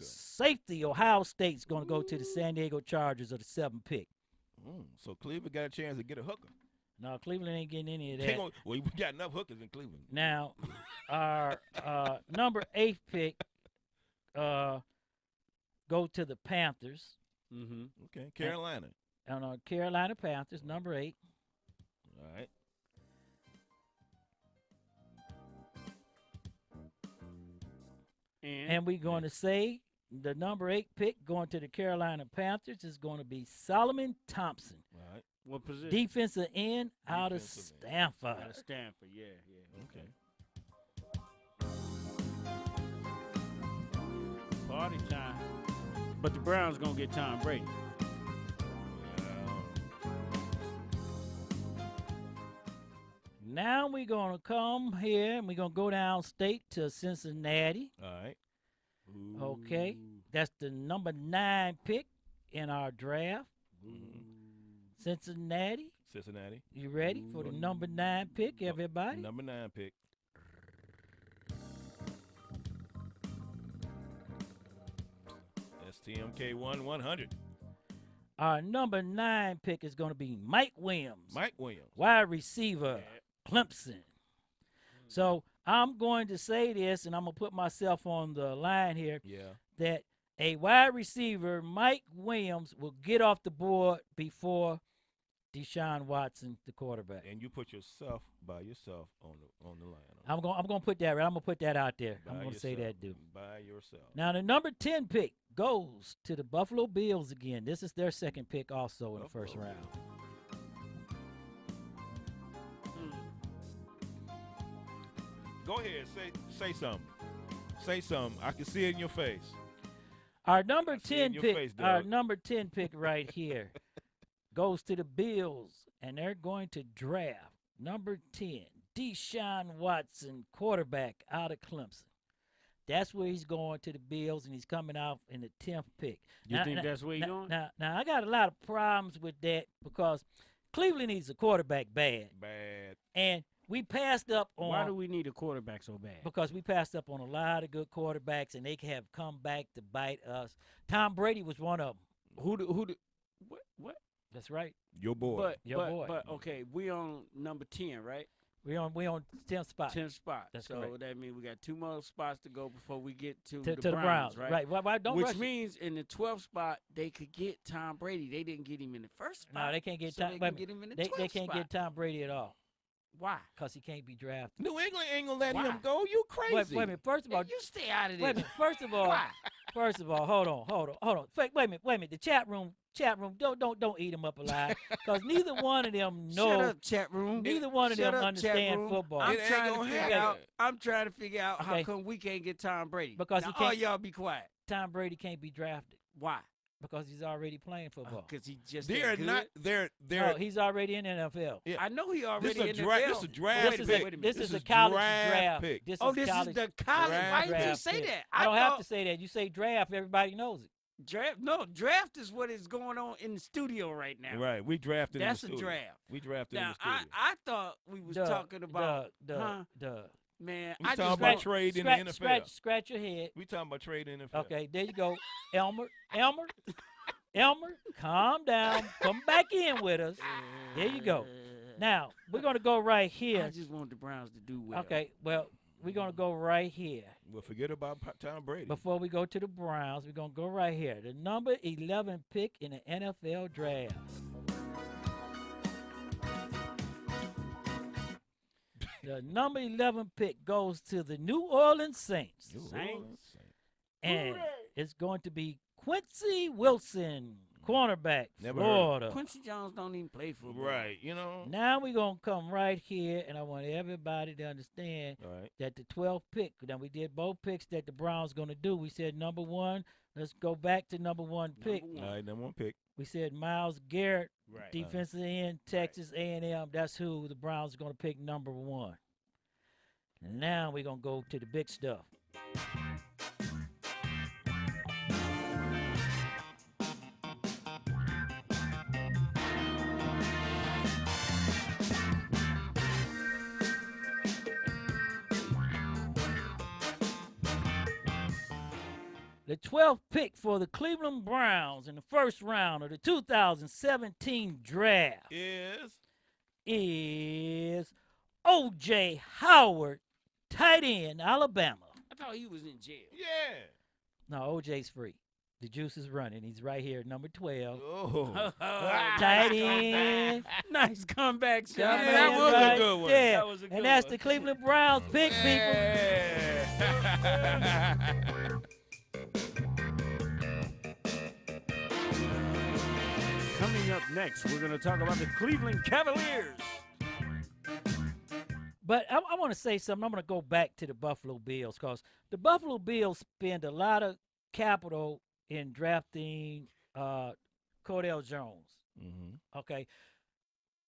Safety. Ohio State's going to go to the San Diego Chargers of the 7th pick. So Cleveland got a chance to get a hooker. No, Cleveland ain't getting any of that. Well, we got enough hookers in Cleveland. Now, our number 8 pick go to the Panthers. Okay, Carolina. And Carolina Panthers, number 8. All right. And we're going to say the number 8 pick going to the Carolina Panthers is going to be Solomon Thompson. All right. What position? Defensive end out of Stanford. Out of Stanford, yeah. Okay. Party time. But the Browns going to get Tom Brady. Now we're going to come here and we're going to go down state to Cincinnati. All right. Okay. That's the number 9 pick in our draft. Cincinnati. You ready for the number 9 pick, everybody? Number 9 pick. STMK 100. Our number 9 pick is going to be Mike Williams. Mike Williams. Wide receiver, Clemson. So I'm going to say this, and I'm going to put myself on the line here, that a wide receiver, Mike Williams, will get off the board before Deshaun Watson, the quarterback. And you put yourself by yourself on the line. I'm gonna put that right. I'm gonna put that out there. I'm By gonna say yourself. that, dude. By yourself. Now the number 10 pick goes to the Buffalo Bills again. This is their second pick also in the first round. Go ahead, say something. Say something. I can see it in your face. Our number I see it in 10 your pick, face, our dog. number 10 pick right here goes to the Bills, and they're going to draft number 10, Deshaun Watson, quarterback out of Clemson. That's where he's going to the Bills, and he's coming out in the 10th pick. You think that's where he's going? Now, I got a lot of problems with that because Cleveland needs a quarterback bad. And we passed up on. Why do we need a quarterback so bad? Because we passed up on a lot of good quarterbacks, and they have come back to bite us. Tom Brady was one of them. What? That's right. Your boy. Your boy. But okay, we on number 10, right? We on 10th spot. 10th spot. That's so correct. that means we got 2 more spots to go before we get to To the the Browns, right? right. Why don't Which rush it. means in the 12th spot they could get Tom Brady. They didn't get him in the first spot. No, they can't get so Tom. They wait a can get minute. him in the 12th They can't spot. get Tom Brady at all. Why? Because he can't be drafted. New England ain't gonna let Why? him go. You crazy? Wait a minute. First of all, You stay out of this. wait a minute. First of all, hold on. Wait a minute. The chat room. Don't eat him up alive. Because neither one of them know. Shut up, chat room. Neither one of Shut them up, understand chat room. football. I'm trying to figure out how Okay. come we can't get Tom Brady. Because now, he can't. all y'all be quiet. Tom Brady can't be drafted. Why? Because he's already playing football. Because he just They're that good? not. They're. No, he's already in the NFL. Yeah. I know he already This is in a the NFL. This is a draft pick. This is a college draft. pick. This Oh, is this college is the college. Why you draft just say pick. that? I don't have thought to say that. You say draft, everybody knows it. draft. No, draft is what is going on in the studio right now. Right. We drafted. That's in a the studio. draft. We drafted in Now, the studio. I thought we was talking about man. We I talking just about want- trade in the NFL. Scratch your head. We talking about trade in the NFL. Okay, there you go. Elmer, calm down. Come back in with us. There you go. Now, we're going to go right here. I just want the Browns to do well. Okay, well, we're going to go right here. Well, forget about Tom Brady. Before we go to the Browns, we're going to go right here. The number 11 pick in the NFL draft. The number 11 pick goes to the New Orleans Saints. And it's going to be Quincy Wilson, cornerback, Never heard Florida. Quincy Jones don't even play football. Right. You know. Now we're going to come right here, and I want everybody to understand that the 12th pick, now we did both picks that the Browns going to do. We said number 1. Let's go back to number 1 pick. All right, number 1 pick. We said Myles Garrett, Right. defensive end, Texas A&M. That's who the Browns are going to pick number 1. Now we're going to go to the big stuff. The 12th pick for the Cleveland Browns in the first round of the 2017 draft is O.J. Howard, tight end, Alabama. I thought he was in jail. Yeah. No, O.J.'s free. The juice is running. He's right here, number 12. Oh. Tight end. Nice comeback, Sean. Tight that end was a right good one. there. That was a good And that's one. the Cleveland Browns pick, people. Coming up next, we're going to talk about the Cleveland Cavaliers. But I want to say something. I'm going to go back to the Buffalo Bills because the Buffalo Bills spend a lot of capital in drafting Cordell Jones. Mm-hmm. Okay.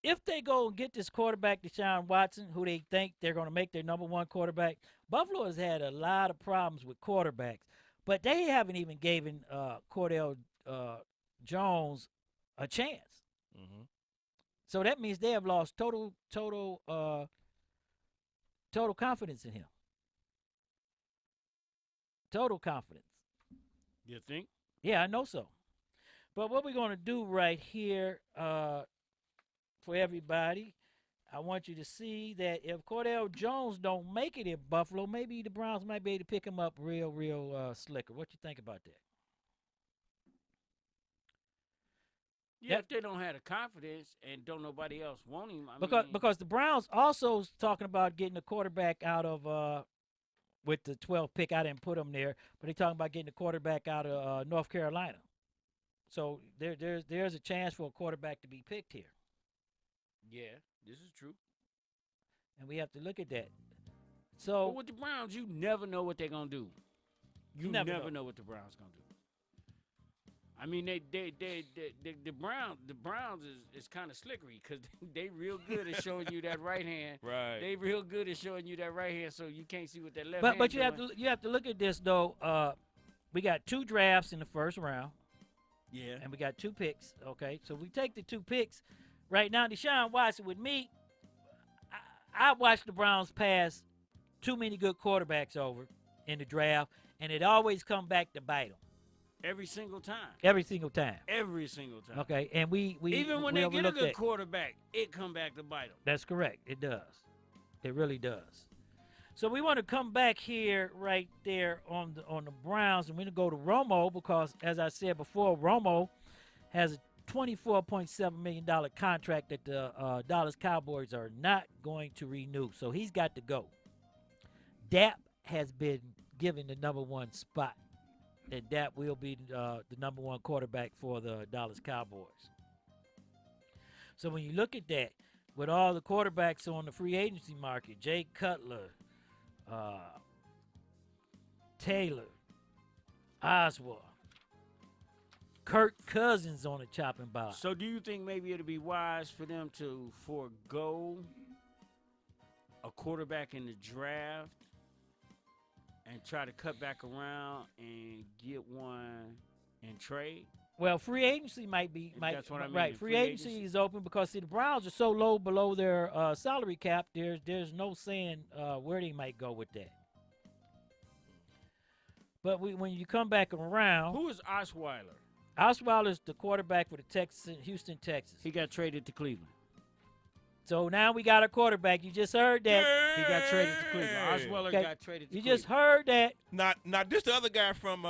If they go and get this quarterback, Deshaun Watson, who they think they're going to make their number 1 quarterback, Buffalo has had a lot of problems with quarterbacks, but they haven't even given Cordell Jones a chance. Mm-hmm. So that means they have lost total confidence in him. Total confidence. You think? Yeah, I know so. But what we're going to do right here for everybody, I want you to see that if Cordell Jones don't make it in Buffalo, maybe the Browns might be able to pick him up real slicker. What you think about that? Yeah, if they don't have the confidence and don't nobody else want him. Because the Browns also talking about getting a quarterback out of with the 12th pick. I didn't put him there, but they talking about getting a quarterback out of North Carolina. So there's a chance for a quarterback to be picked here. Yeah, this is true. And we have to look at that. So but with the Browns, you never know what they're gonna do. You never know what the Browns gonna do. I mean, the Browns is kind of slickery because they real good at showing you that right hand. Right. They real good at showing you that right hand, so you can't see what that left. But you have to look at this though. We got 2 drafts in the first round. Yeah. And we got 2 picks. Okay, so we take the 2 picks right now. Deshaun Watson with me. I watched the Browns pass too many good quarterbacks over in the draft, and it always come back to bite them. Every single time. Every single time. Every single time. Okay, and we even when we they get a good that. quarterback, it come back to bite them. That's correct. It does. It really does. So we want to come back here right there on the Browns, and we're going to go to Romo because, as I said before, Romo has a $24.7 million contract that the Dallas Cowboys are not going to renew. So he's got to go. Dap has been given the number 1 spot, and Dap will be the number 1 quarterback for the Dallas Cowboys. So when you look at that, with all the quarterbacks on the free agency market, Jay Cutler, Taylor, Oswald, Kirk Cousins on the chopping block. So do you think maybe it'll be wise for them to forego a quarterback in the draft and try to cut back around and get one in trade? Well, free agency That's what I mean. Right. Free agency is open because see the Browns are so low below their salary cap. There's no saying where they might go with that. But when you come back around, who is Osweiler? Osweiler is the quarterback for the Houston Texans. He got traded to Cleveland. So now we got a quarterback. You just heard that. He got traded to Cleveland. Osweiler got traded to Cleveland. You just heard that. Not this the other guy from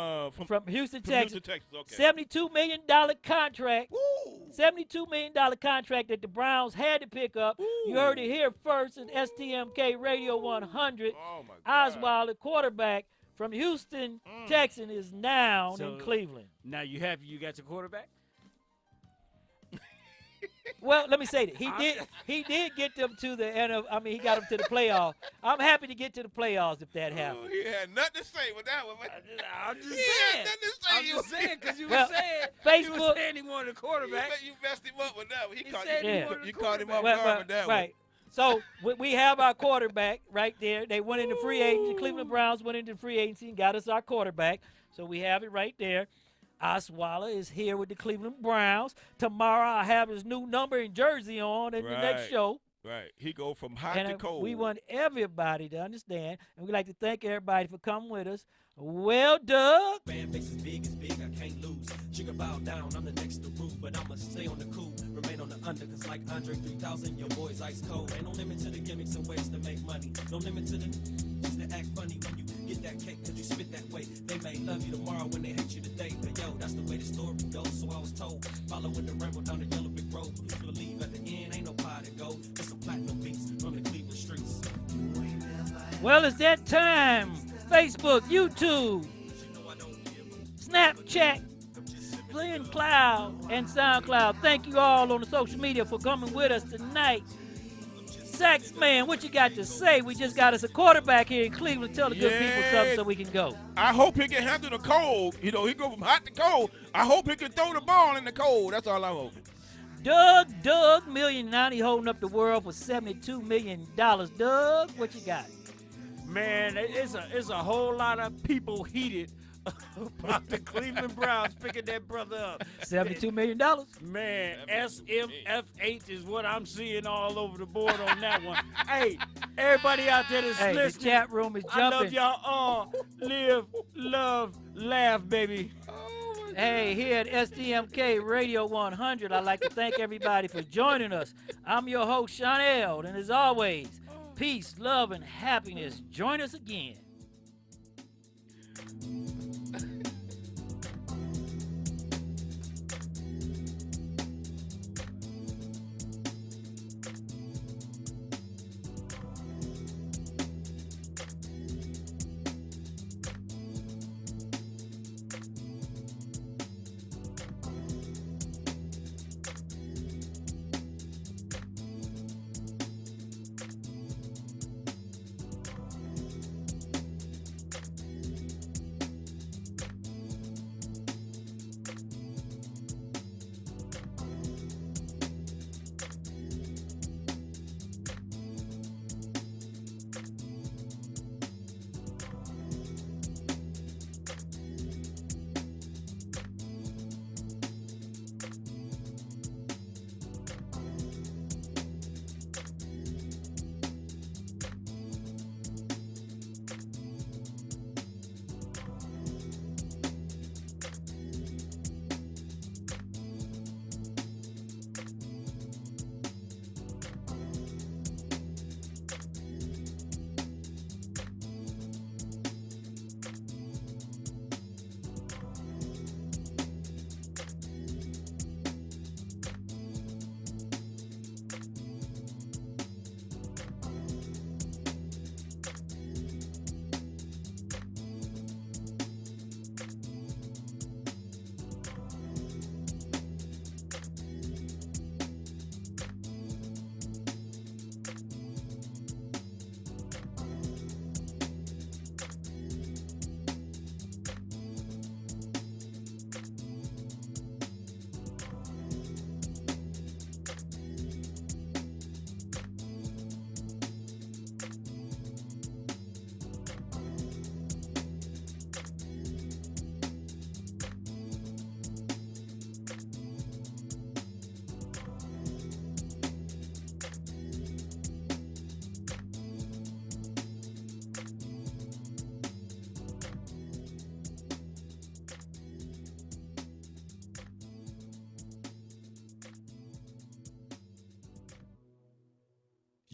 Houston, Texas. Okay. $72 million contract. Woo! $72 million contract that the Browns had to pick up. Ooh. You heard it here first in STMK Radio 100. Oh my God. Osweiler, quarterback from Houston, Texas, is now in Cleveland. Now you happy you got your quarterback? Well, let me say that he did get them to the end of. I mean, he got them to the playoffs. I'm happy to get to the playoffs if that happens. He had nothing to say with that one. I'm just saying. I'm just saying because you were saying Facebook. You were saying he wanted a quarterback. You messed him up with that one. You caught him off guard with that one. Right. So we have our quarterback right there. They went into free agency. The Cleveland Browns went into free agency and got us our quarterback. So we have it right there. Osweiler is here with the Cleveland Browns. Tomorrow I have his new number and jersey on in the next show. Right. He go from hot to cold. We want everybody to understand, and we'd like to thank everybody for coming with us. Well, Doug. Fan base is big, I can't lose. Sugar bow down, I'm the next to rule, but I'ma stay on the cool. Remain on the under, cause like Andre 3000, your boy's ice cold. Ain't no limit to the gimmicks and ways to make money. No limit to the just to act funny when you get that cake, cause you spit that way. They may love you tomorrow when they hate you today. But yo, that's the way the story goes, so I was told. Following the ramble down the yellow brick road. Please believe at the end, ain't no pie to go. Just some platinum beats from the Cleveland streets. Well, it's that time. Facebook, YouTube, Snapchat, Cloud, and SoundCloud. Thank you all on the social media for coming with us tonight. Sax Man, what you got to say? We just got us a quarterback here in Cleveland. Tell the good people something so we can go. I hope he can handle the cold. You know, he go from hot to cold. I hope he can throw the ball in the cold. That's all I'm hoping. Doug, million now. He holding up the world for $72 million. Doug, what you got? Man, it's a whole lot of people heated about the Cleveland Browns picking that brother up. $72 million? Man, SMF8 is what I'm seeing all over the board on that one. Hey, everybody out there that's listening. The chat room is jumping. I love y'all all. Live, love, laugh, baby. Hey, here at STMK Radio 100, I'd like to thank everybody for joining us. I'm your host, Sean L., and as always, peace, love, and happiness. Join us again.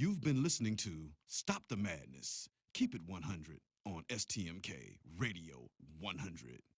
You've been listening to Stop the Madness, Keep It 100 on STMK Radio 100.